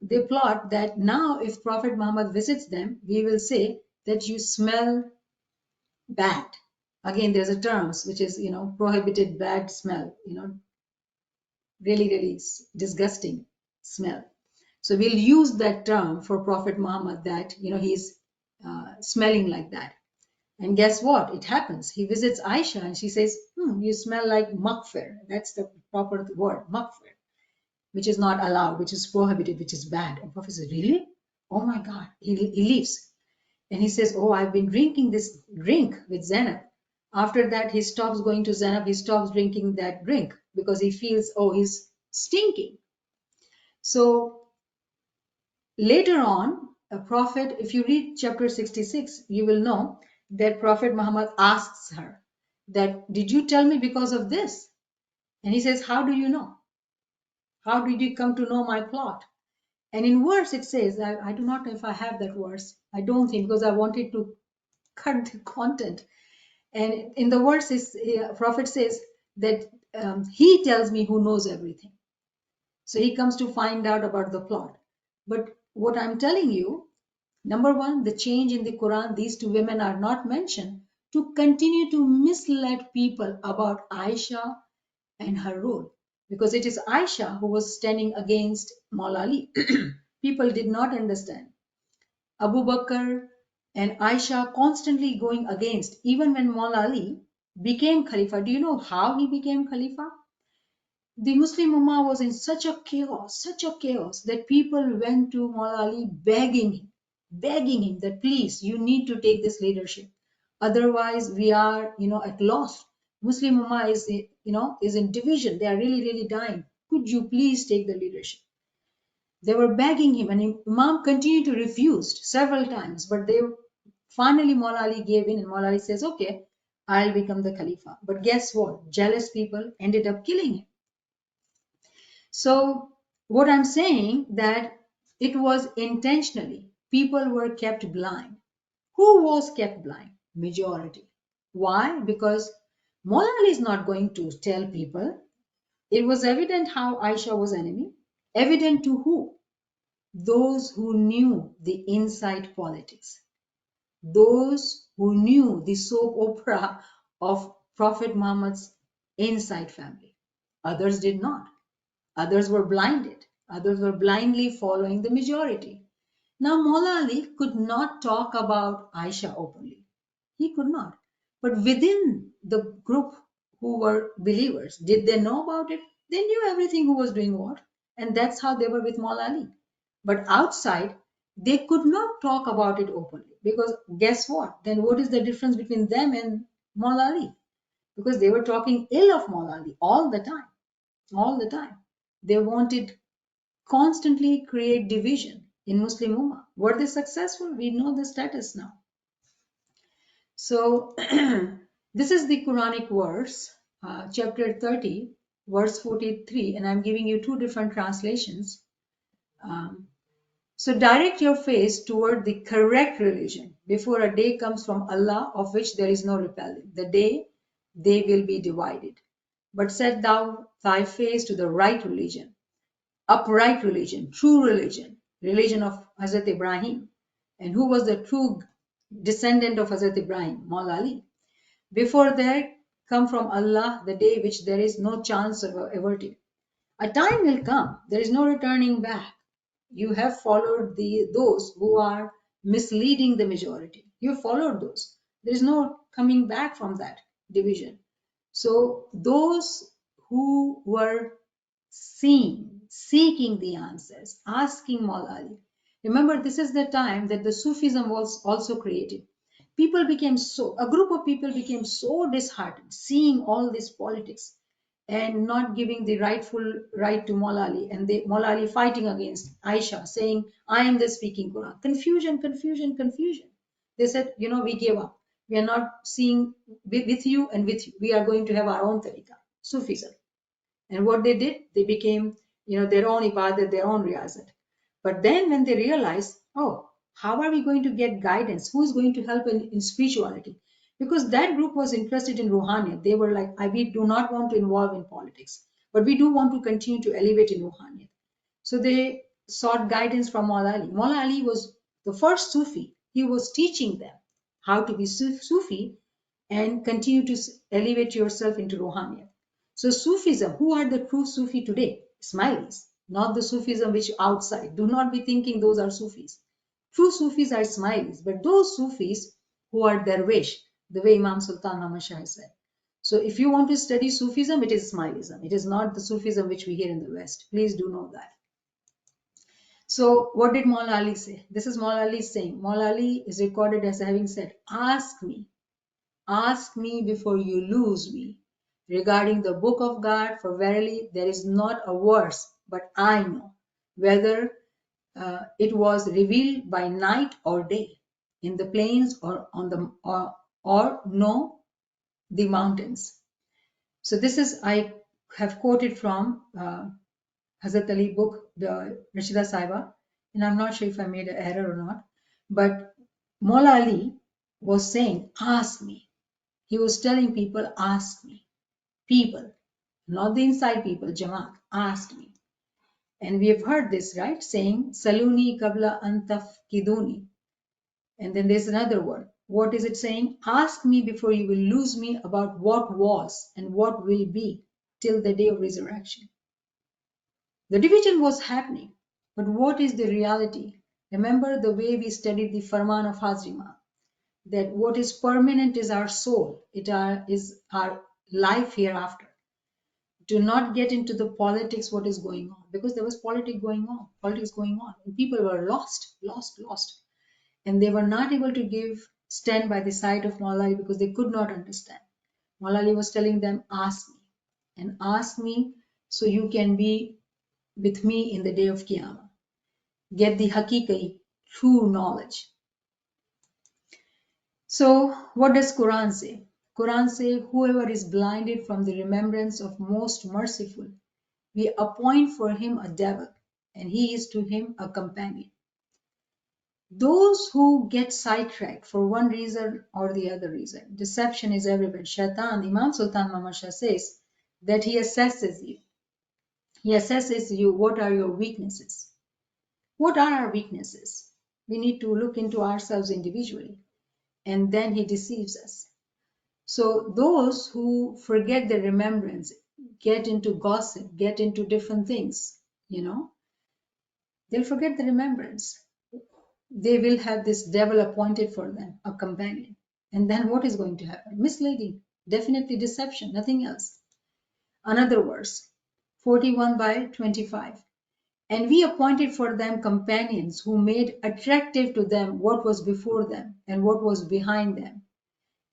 They plot that now if Prophet Muhammad visits them, we will say that you smell bad. Again, there's a term which is, prohibited bad smell, really, really disgusting smell. So we'll use that term for Prophet Muhammad that, he's smelling like that. And guess what? It happens. He visits Aisha and she says, you smell like makfir. That's the proper word, makfir, which is not allowed, which is prohibited, which is bad. And Prophet says, really? Oh my God. He leaves. And he says, oh, I've been drinking this drink with Zainab. After that, he stops going to Zainab. He stops drinking that drink because he feels, oh, he's stinking. So later on, a prophet, if you read chapter 66, you will know that Prophet Muhammad asks her that, did you tell me because of this? And he says, how do you know? How did you come to know my plot? And in verse it says, I do not know if I have that verse. I don't think, because I wanted to cut the content. And in the verse, Prophet says that he tells me who knows everything. So he comes to find out about the plot. But what I'm telling you, number one, the change in the Quran, these 2 women are not mentioned to continue to mislead people about Aisha and her role. Because it is Aisha who was standing against Maula Ali. People did not understand. Abu Bakr and Aisha constantly going against, even when Maula Ali became Khalifa. Do you know how he became Khalifa? The Muslim Ummah was in such a chaos that people went to Maula Ali begging him, begging him that please, you need to take this leadership. Otherwise, we are, at loss. Muslim Ummah is, is in division. They are really, really dying. Could you please take the leadership? They were begging him, and Imam continued to refuse several times. But they finally, Maula Ali gave in, and Maula Ali says, "Okay, I'll become the Khalifa." But guess what? Jealous people ended up killing him. So what I'm saying that it was intentionally. People were kept blind. Who was kept blind? Majority. Why? Because Maula Ali is not going to tell people. It was evident how Aisha was enemy. Evident to who? Those who knew the inside politics. Those who knew the soap opera of Prophet Muhammad's inside family. Others did not. Others were blinded. Others were blindly following the majority. Now, Maula Ali could not talk about Aisha openly. He could not. But within the group who were believers, did they know about it? They knew everything who was doing what. And that's how they were with Maula Ali. But outside, they could not talk about it openly. Because guess what? Then what is the difference between them and Maula Ali? Because they were talking ill of Maula Ali all the time. All the time. They wanted constantly create division in Muslim Ummah. Were they successful? We know the status now. So this is the Quranic verse, chapter 30, verse 43, and I'm giving you two different translations. So direct your face toward the correct religion before a day comes from Allah of which there is no repelling. The day they will be divided. But set thou thy face to the right religion, upright religion, true religion, religion of Hazrat Ibrahim. And who was the true descendant of Hazrat Ibrahim? Maula Ali. Before there come from Allah the day which there is no chance of averting. A time will come, there is no returning back. You have followed those who are misleading the majority. You have followed those. There is no coming back from that division. So those who were seeking the answers, asking Maula Ali. Remember, this is the time that the Sufism was also created. A group of people became so disheartened seeing all this politics and not giving the rightful right to Maula Ali, and Maula Ali fighting against Aisha, saying, I am the speaking Quran. Confusion, confusion, confusion. They said, we gave up. We are not seeing with you and with you. We are going to have our own tariqah, Sufism. And what they did, they became, their own ibadat, their own riyazat. But then when they realized, oh, how are we going to get guidance? Who is going to help in spirituality? Because that group was interested in Ruhaniyat. They were like, we do not want to involve in politics, but we do want to continue to elevate in Ruhaniyat. So they sought guidance from Maula Ali. Maula Ali was the first Sufi. He was teaching them how to be Sufi and continue to elevate yourself into Ruhaniyat. So Sufism, who are the true Sufi today? Ismailis, not the Sufism which outside. Do not be thinking those are Sufis. True Sufis are Ismailis, but those Sufis who are Darwish, the way Imam Sultan Ahmad Shah said. So if you want to study Sufism, it is Ismailism. It is not the Sufism which we hear in the West. Please do know that. So what did Maula Ali say? This is Maula Ali saying. Maula Ali is recorded as having said, ask me before you lose me regarding the book of God, for verily there is not a verse, but I know whether it was revealed by night or day, in the plains or on the or no the mountains. So this is, I have quoted from Hazrat Ali book, the Rashida Saiba, and I'm not sure if I made an error or not, but Maula Ali was saying, ask me. He was telling people, ask me. People, not the inside people, Jamaat, ask me. And we have heard this, right? Saying, Saluni kabla antaf kiduni. And then there's another word. What is it saying? Ask me before you will lose me about what was and what will be till the day of resurrection. The division was happening, but what is the reality? Remember the way we studied the Farman of Hazrima, that what is permanent is our soul, is our life hereafter. Do not get into the politics, what is going on, because there was politics going on, and people were lost. and they were not able to stand by the side of Maula Ali because they could not understand. Maula Ali was telling them, ask me, and ask me so you can be with me in the day of Qiyamah. Get the haqiqi, true knowledge. So what does Quran say? Quran say, whoever is blinded from the remembrance of most merciful, we appoint for him a devil, and he is to him a companion. Those who get sidetracked for one reason or the other reason, deception is everywhere. Shaitan, Imam Sultan Muhammad Shah says that he assesses you. He assesses you, what are your weaknesses? What are our weaknesses? We need to look into ourselves individually, and then he deceives us. So those who forget the remembrance, get into gossip, get into different things, they'll forget the remembrance. They will have this devil appointed for them, a companion. And then what is going to happen? Misleading, definitely deception, nothing else. Another verse, 41/25. And we appointed for them companions who made attractive to them what was before them and what was behind them.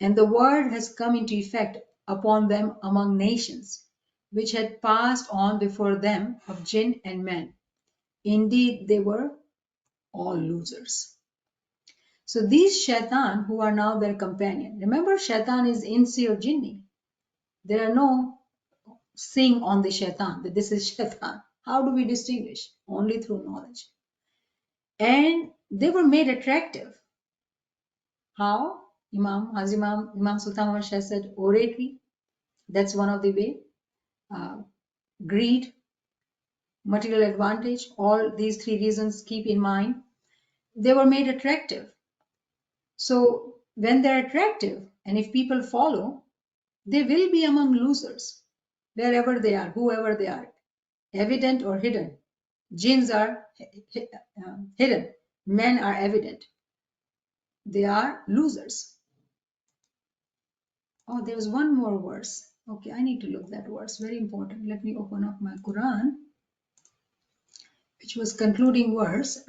And the word has come into effect upon them among nations, which had passed on before them of jinn and men. Indeed, they were all losers. So these shaitan who are now their companion. Remember, shaitan is insi or jinni. There are no saying on the shaitan that this is shaitan. How do we distinguish? Only through knowledge. And they were made attractive. How? Imam Sultan Muhammad Shah said oratory. That's one of the way. Greed, material advantage, all these three reasons keep in mind. They were made attractive. So when they're attractive, and if people follow, they will be among losers, wherever they are, whoever they are, evident or hidden. Jinns are hidden, men are evident. They are losers. Oh, there's one more verse. Okay, I need to look that verse, very important. Let me open up my Quran, which was concluding verse.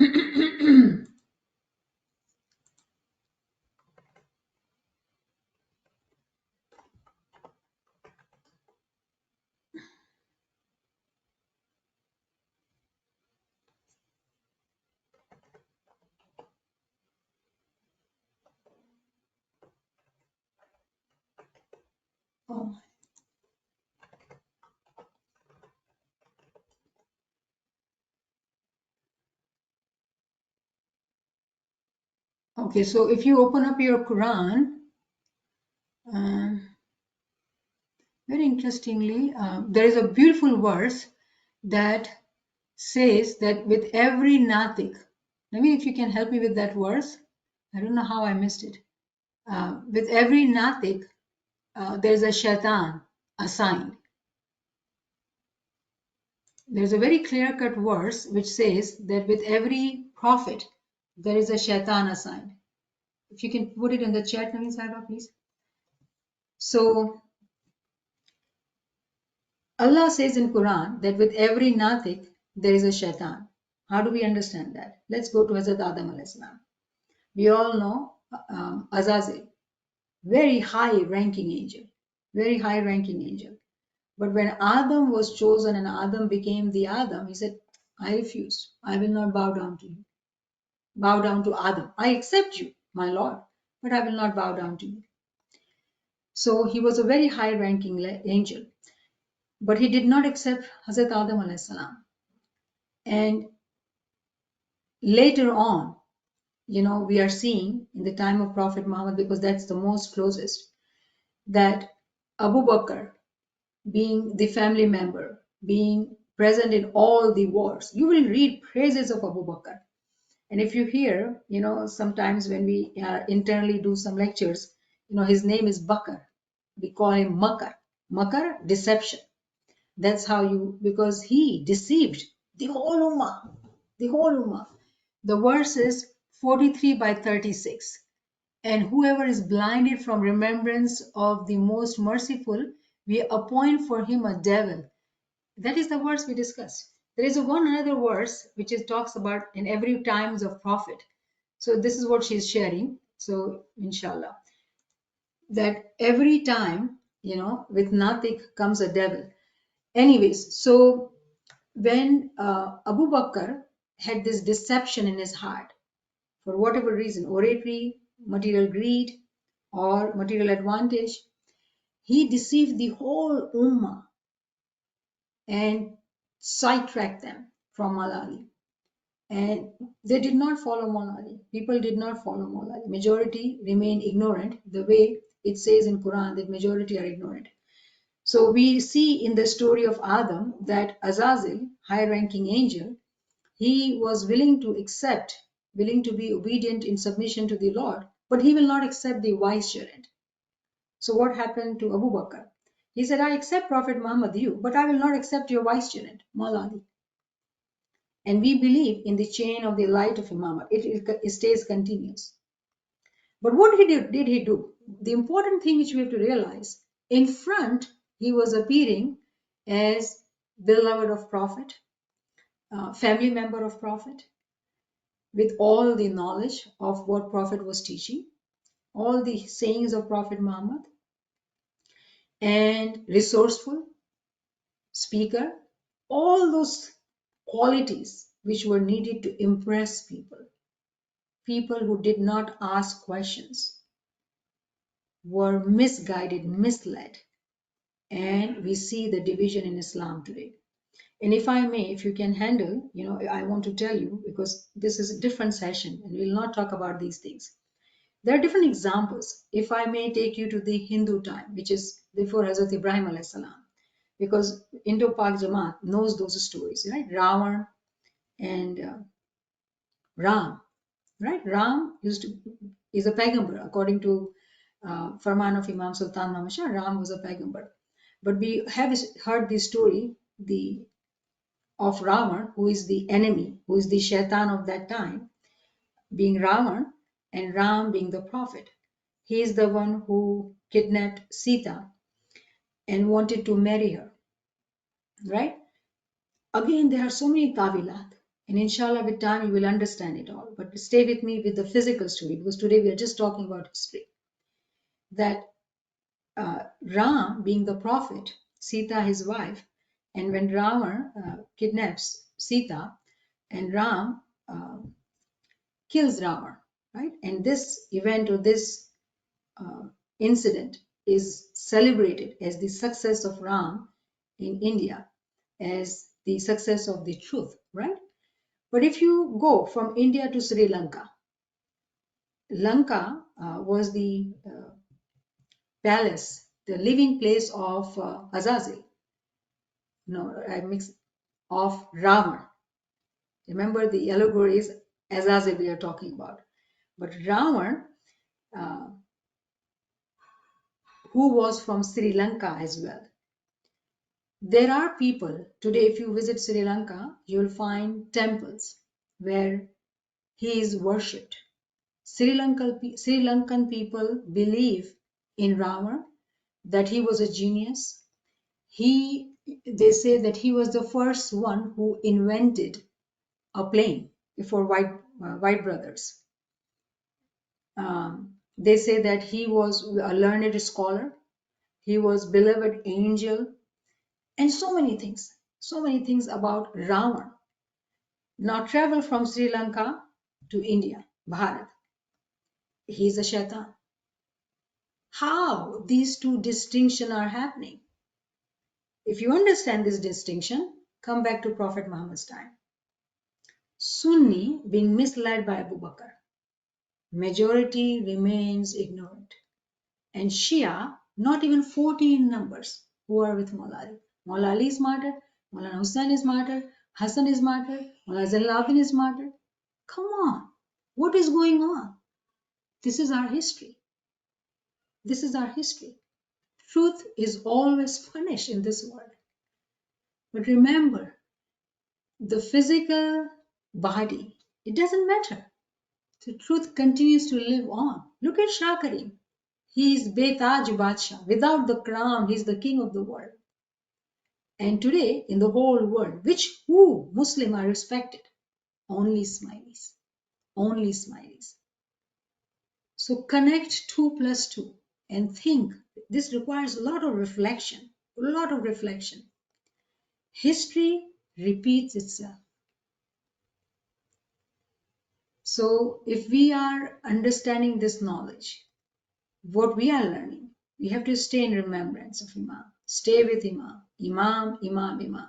Oh. Okay, so if you open up your Quran, very interestingly, there is a beautiful verse that says that with every natik, maybe if you can help me with that verse, I don't know how I missed it. With every natik, there's a shaitan assigned. There's a very clear-cut verse which says that with every prophet, there is a shaitan assigned. If you can put it in the chat, Naveen Sahiba, please. So Allah says in Quran that with every natik, there is a shaitan. How do we understand that? Let's go to Hazrat Adam alayhi salam. We all know Azazel, very high-ranking angel, very high-ranking angel. But when Adam was chosen and Adam became the Adam, he said, I refuse. I will not bow down to you. Bow down to Adam. I accept you, my Lord, but I will not bow down to you. So he was a very high-ranking angel. But he did not accept Hazrat Adam alayhi salam. And later on, we are seeing in the time of Prophet Muhammad, because that's the most closest, that Abu Bakr, being the family member, being present in all the wars, you will read praises of Abu Bakr. And if you hear, sometimes when we internally do some lectures, his name is Bakr. We call him Makar. Makar, deception. That's how because he deceived the whole Ummah. The whole Ummah. The verse is 43/36. And whoever is blinded from remembrance of the most merciful, we appoint for him a devil. That is the verse we discussed. There is one another verse which talks about in every times of prophet, So this is what she's sharing. So inshallah, that every time, with Natik comes a devil. Anyways, so when Abu Bakr had this deception in his heart, for whatever reason, oratory, material greed, or material advantage, he deceived the whole ummah and sidetracked them from Malali. And they did not follow Malali. People did not follow Malali. Majority remained ignorant, the way it says in Quran that majority are ignorant. So we see in the story of Adam that Azazel, high-ranking angel, he was willing to accept, willing to be obedient in submission to the Lord, but he will not accept the vicegerent. So what happened to Abu Bakr? He said, I accept Prophet Muhammad, you, but I will not accept your vicegerent, Maulana. And we believe in the chain of the light of Imamah. It stays continuous. But what did he do? The important thing which we have to realize, in front, he was appearing as beloved of Prophet, family member of Prophet, with all the knowledge of what Prophet was teaching, all the sayings of Prophet Muhammad, and resourceful speaker, all those qualities which were needed to impress people who did not ask questions, were misguided, misled, and we see the division in Islam today. And if I may, if you can handle, I want to tell you, because this is a different session and we'll not talk about these things. There are different examples. If I may take you to the Hindu time, which is before Hazrat Ibrahim alayhi salam, because Indo-Pak Jamaat knows those stories, right? Ravan and Ram, right? Ram is a Paigambar, according to Farman of Imam Sultan Muhammad Shah. Ram was a Paigambar. But we have heard the story of Ravan, who is the enemy, who is the shaitan of that time, being Ravan, and Ram being the prophet. He is the one who kidnapped Sita and wanted to marry her, right? Again, there are so many tawilat, and inshallah with time you will understand it all. But stay with me with the physical story, because today we are just talking about history. That Ram being the prophet, Sita his wife, and when Ravana kidnaps Sita, and Ram kills Ravana, right? And this event or this incident is celebrated as the success of Ram in India, as the success of the truth, right? But if you go from India to Sri Lanka, Lanka was the palace, the living place of Azazel. No, I mix of Ravana. Remember the allegory is Azazel we are talking about. But Ravana, who was from Sri Lanka as well. There are people today, if you visit Sri Lanka, you will find temples where he is worshipped. Sri Lankan people believe in Ravana, that he was a genius. They say that he was the first one who invented a plane before White brothers. They say that he was a learned scholar, he was beloved angel, and so many things about Ravana. Now travel from Sri Lanka to India, Bharat. He is a shaitan. How these two distinctions are happening? If you understand this distinction, come back to Prophet Muhammad's time. Sunni being misled by Abu Bakr. Majority remains ignorant. And Shia, not even 40 in numbers, who are with Maula Ali. Maula Ali is martyred, Maulana Hussain is martyred, Hassan is martyred, Maulana Zainul is martyred. Come on, what is going on? This is our history. This is our history. Truth is always punished in this world. But remember, the physical body, it doesn't matter. The truth continues to live on. Look at Shah Karim. He is Betaj Badshah. Without the crown, he is the king of the world. And today, in the whole world, who Muslim are respected? Only Ismailis. only smileys. So connect 2 plus 2 and think. This requires a lot of reflection, a lot of reflection. History repeats itself. So if we are understanding this knowledge, what we are learning, we have to stay in remembrance of Imam. Stay with Imam. Imam, Imam, Imam.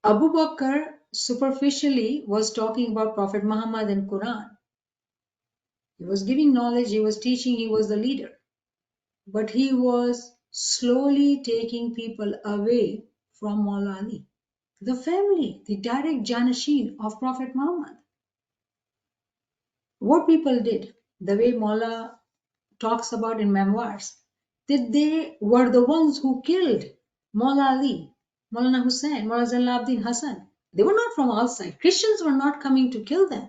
Abu Bakr superficially was talking about Prophet Muhammad and Quran. He was giving knowledge, he was teaching, he was the leader. But he was slowly taking people away from Maula Ali, the family, the direct Janasheen of Prophet Muhammad. What people did, the way Maula talks about in memoirs, that they were the ones who killed Maula Ali, Maulana Hussain, Maulana Zainal Abidin Hassan. They were not from outside. Christians were not coming to kill them.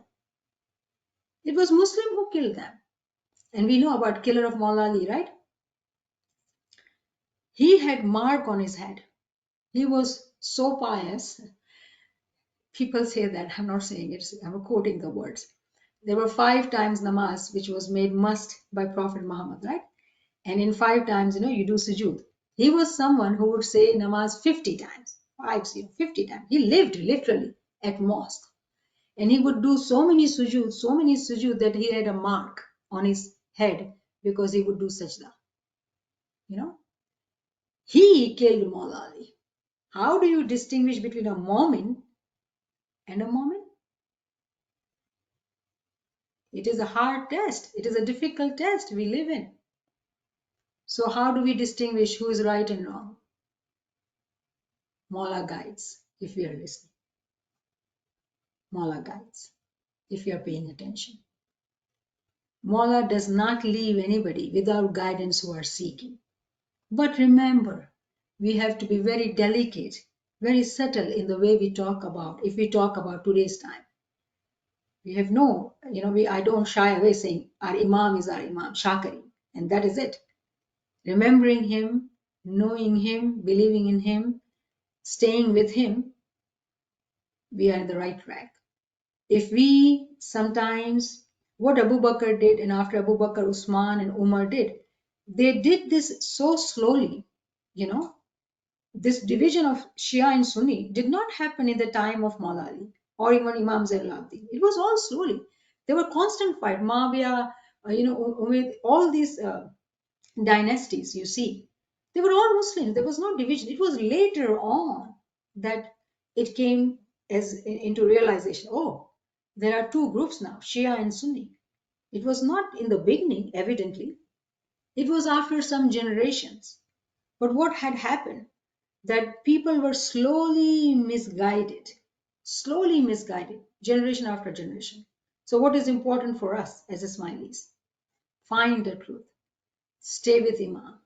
It was Muslim who killed them. And we know about killer of Maula Ali, right? He had mark on his head. He was so pious. People say that. I'm not saying it. I'm quoting the words. There were 5 times namaz, which was made must by Prophet Muhammad, right? And in 5 times, you do sujood. He was someone who would say namaz 50 times. 50 times. He lived literally at mosque. And he would do so many sujood that he had a mark on his head because he would do sajda. He killed Maula Ali. How do you distinguish between a Momin and a Momin? It is a hard test. It is a difficult test we live in. So how do we distinguish who is right and wrong? Maula guides, if we are listening. Maula guides, if you are paying attention. Maula does not leave anybody without guidance who are seeking. But remember, we have to be very delicate, very subtle in the way we talk about, if we talk about today's time. We have I don't shy away saying our Imam is our Imam, Shakari, and that is it. Remembering him, knowing him, believing in him, staying with him, we are in the right track. If we sometimes, what Abu Bakr did, and after Abu Bakr, Usman and Umar did, they did this so slowly, this division of Shia and Sunni did not happen in the time of Maula Ali or even Imam Zainal Abidin. It was all slowly. There were constant fight. Muawiyah, Umayyad, all these dynasties, you see, they were all Muslims. There was no division. It was later on that it came into realization, oh, there are 2 groups now, Shia and Sunni. It was not in the beginning, evidently. It was after some generations. But what had happened? That people were slowly misguided, generation after generation. So what is important for us as Ismailis? Find the truth. Stay with Imam.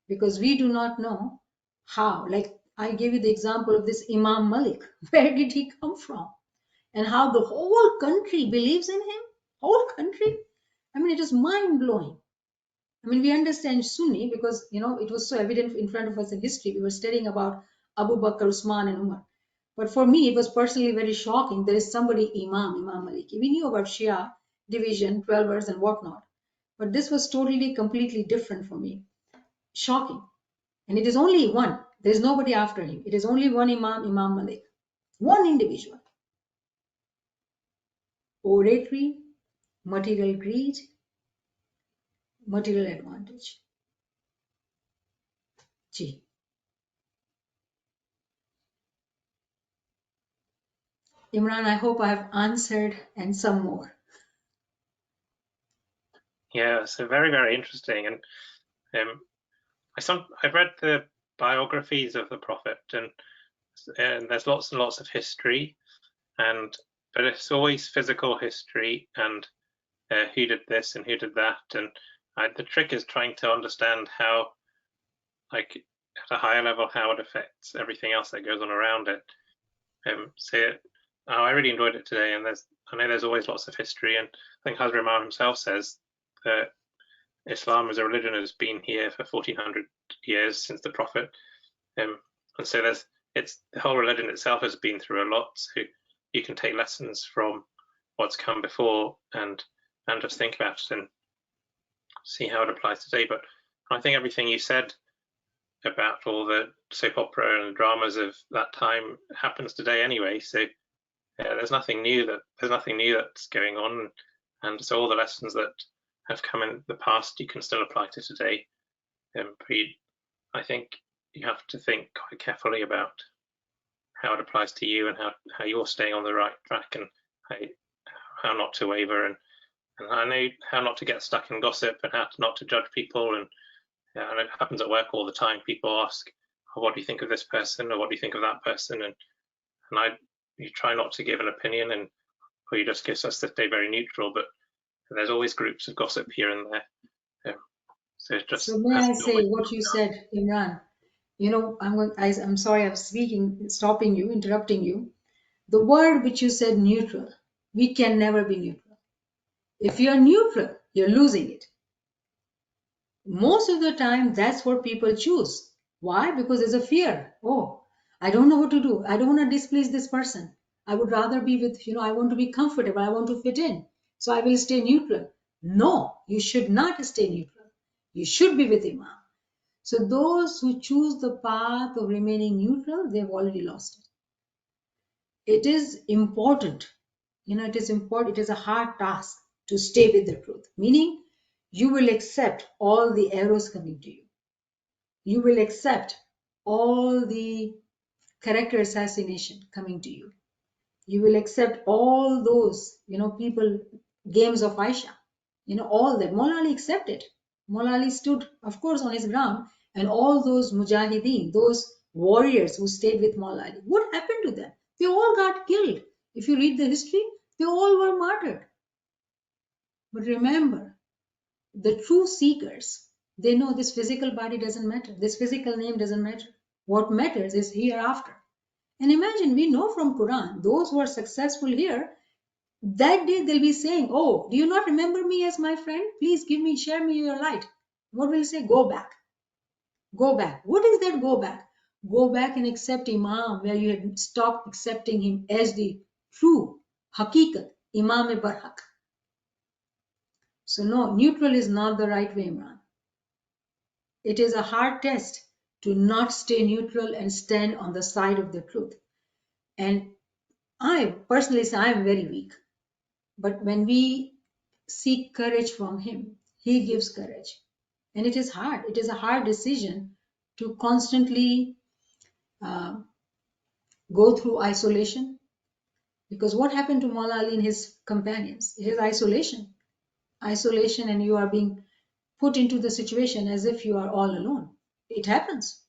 Because we do not know how. Like I gave you the example of this Imam Malik. Where did he come from? And how the whole country believes in him? Whole country? I mean, it is mind-blowing. I mean, we understand Sunni because, it was so evident in front of us in history. We were studying about Abu Bakr, Usman, and Umar. But for me, it was personally very shocking. There is somebody, Imam Maliki. We knew about Shia division, 12ers, and whatnot. But this was totally, completely different for me. Shocking. And it is only one. There is nobody after him. It is only one Imam, Imam Malik. One individual. Oratory, material greed, material advantage. Gee. Imran, I hope I have answered and some more. Yeah, so very, very interesting. And I've read the biographies of the Prophet, and there's lots and lots of history, but it's always physical history and who did this and who did that. And the trick is trying to understand how, like at a higher level, how it affects everything else that goes on around it. I really enjoyed it today, and I know there's always lots of history, and I think Hazrat Imam himself says that Islam as a religion has been here for 1400 years since the Prophet, and so the whole religion itself has been through a lot. So you can take lessons from what's come before and just think about it and see how it applies today. But I think everything you said about all the soap opera and dramas of that time happens today anyway. So there's nothing new that's going on, and so all the lessons that have come in the past you can still apply to today. I think you have to think quite carefully about how it applies to you and how you're staying on the right track, and how not to waver, and I know how not to get stuck in gossip and how not to judge people. And it happens at work all the time. People ask, oh, what do you think of this person, or what do you think of that person? And you try not to give an opinion, or you just give us to stay very neutral. But there's always groups of gossip here and there. So may I say what you said, Imran? You know, I'm sorry, I'm stopping you, interrupting you. The word which you said, neutral, we can never be neutral. If you're neutral, you're losing it. Most of the time, that's what people choose. Why? Because there's a fear. Oh, I don't know what to do. I don't want to displease this person. I would rather be with, I want to be comfortable. I want to fit in. So I will stay neutral. No, you should not stay neutral. You should be with Imam. So those who choose the path of remaining neutral, they've already lost it. It is important. It is important. It is a hard task to stay with the truth. Meaning, you will accept all the arrows coming to you. You will accept all the character assassination coming to you. You will accept all those, people, games of Aisha. All that. Maula Ali accepted. Maula Ali stood, of course, on his ground, and all those mujahideen, those warriors who stayed with Maula Ali, what happened to them? They all got killed. If you read the history, they all were martyred. But remember, the true seekers, they know this physical body doesn't matter. This physical name doesn't matter. What matters is hereafter. And imagine, we know from Quran, those who are successful here, that day they'll be saying, oh, do you not remember me as my friend? Please share me your light. What will you say? Go back. Go back. What is that go back? Go back and accept Imam where you had stopped accepting him as the true Hakikat, Imam-e-Barhaq. So no, neutral is not the right way, Imran. It is a hard test to not stay neutral and stand on the side of the truth. And I personally say I am very weak. But when we seek courage from him, he gives courage. And it is hard. It is a hard decision to constantly go through isolation. Because what happened to Maula Ali and his companions? It is isolation. Isolation, and you are being put into the situation as if you are all alone. It happens.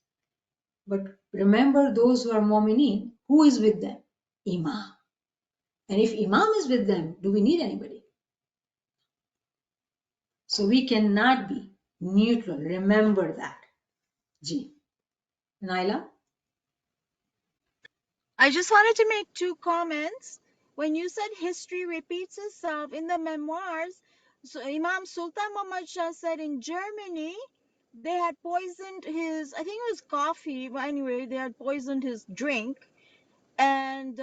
But remember those who are Mu'mineen, who is with them? Imam. And if Imam is with them, do we need anybody? So we cannot be neutral. Remember that. Ji. Naila? I just wanted to make 2 comments. When you said history repeats itself in the memoirs, so Imam Sultan Muhammad Shah said in Germany, they had poisoned his, I think it was coffee, but anyway, they had poisoned his drink, and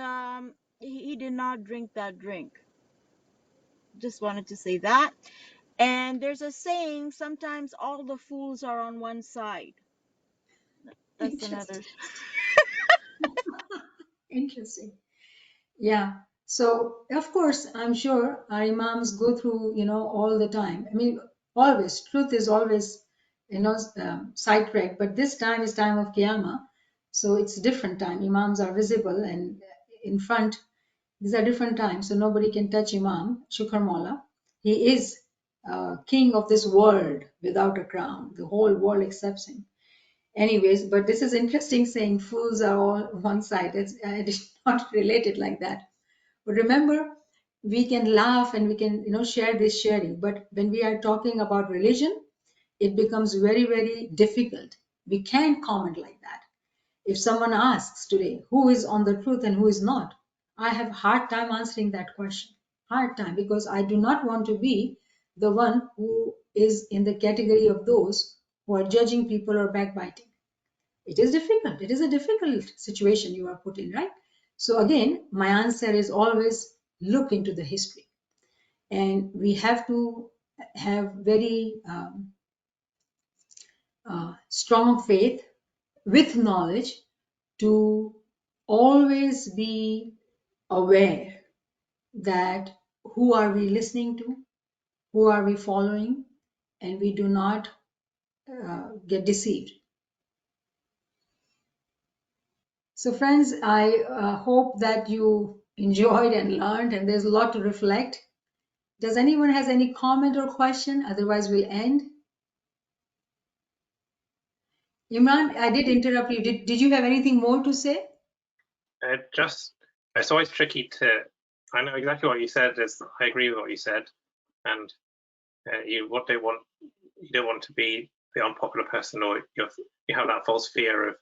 he did not drink that drink. Just wanted to say that. And there's a saying, sometimes all the fools are on one side. That's another. Interesting. Yeah. So, of course, I'm sure our Imams go through, all the time. I mean, always, truth is always, sidetracked, but this time is time of Qiyamah. So it's a different time. Imams are visible and in front. These are different times, so nobody can touch Imam, Shukr Maula. He is king of this world without a crown. The whole world accepts him. Anyways, but this is interesting saying fools are all one side. I did not relate it like that. But remember, we can laugh and we can, share this sharing. But when we are talking about religion, it becomes very, very difficult. We can't comment like that. If someone asks today, who is on the truth and who is not, I have a hard time answering that question. Hard time, because I do not want to be the one who is in the category of those who are judging people or backbiting. It is difficult. It is a difficult situation you are put in, right? So again, my answer is always look into the history. And we have to have very strong faith with knowledge to always be aware that who are we listening to, who are we following, and we do not get deceived. So friends, I hope that you enjoyed and learned, and there's a lot to reflect. Does anyone has any comment or question? Otherwise, we'll end. Imran, I did interrupt you. Did you have anything more to say? It's always tricky to. I know exactly what you said. I agree with what you said, and you don't want to be the unpopular person, or you have that false fear of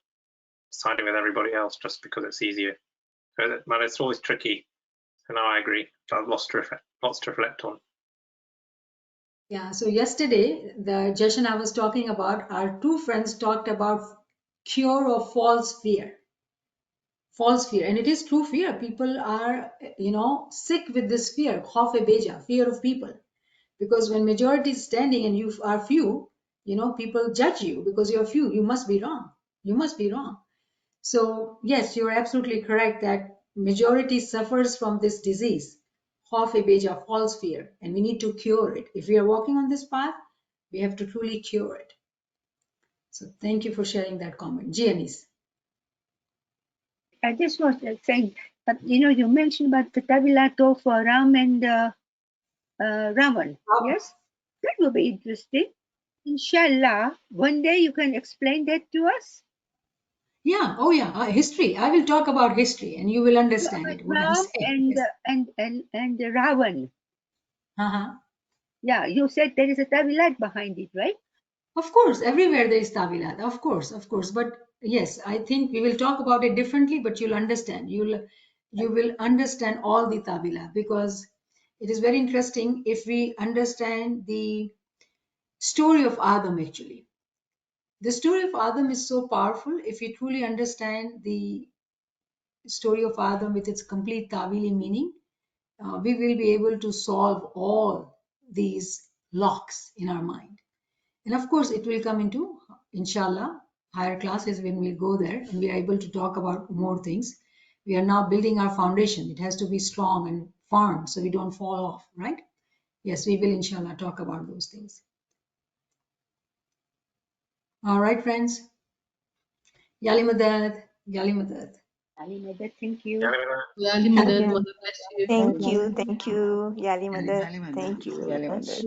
siding with everybody else just because it's easier. But it's always tricky. So no, I agree. Lots to reflect on. Yeah, so yesterday, the Jashan I was talking about, our two friends talked about cure of false fear. False fear. And it is true fear. People are, sick with this fear, khauf-e-beja, fear of people. Because when majority is standing and you are few, people judge you because you're few. You must be wrong. You must be wrong. So yes, you're absolutely correct that majority suffers from this disease, khauf-e-beja, false fear, and we need to cure it. If we are walking on this path, we have to truly cure it. So thank you for sharing that comment. Giannis. I just was saying, but you mentioned about the Tabilato for Ram and Ravan. Yes, that will be interesting. Inshallah, one day you can explain that to us. Yeah. Oh, yeah. History. I will talk about history, and you will understand it. What I'm Ram saying. and Ravan. Yeah, you said there is a Tabilat behind it, right? Of course, everywhere there is Tabilat. Of course. But yes, I think we will talk about it differently, but you'll understand. You will understand all the Tabilat, because it is very interesting if we understand the story of Adam actually. The story of Adam is so powerful if we truly understand the story of Adam with its complete Tawili meaning. We will be able to solve all these locks in our mind. And of course, it will come into, inshallah, higher classes when we go there and we are able to talk about more things. We are now building our foundation. It has to be strong and firm so we don't fall off, right? Yes, we will, inshallah, talk about those things. All right, friends. Yali Madad. Yali Madad. Ali Madad, thank you. Yali Madad, Allah bless you. Thank you. Yali Madad. Thank you very much.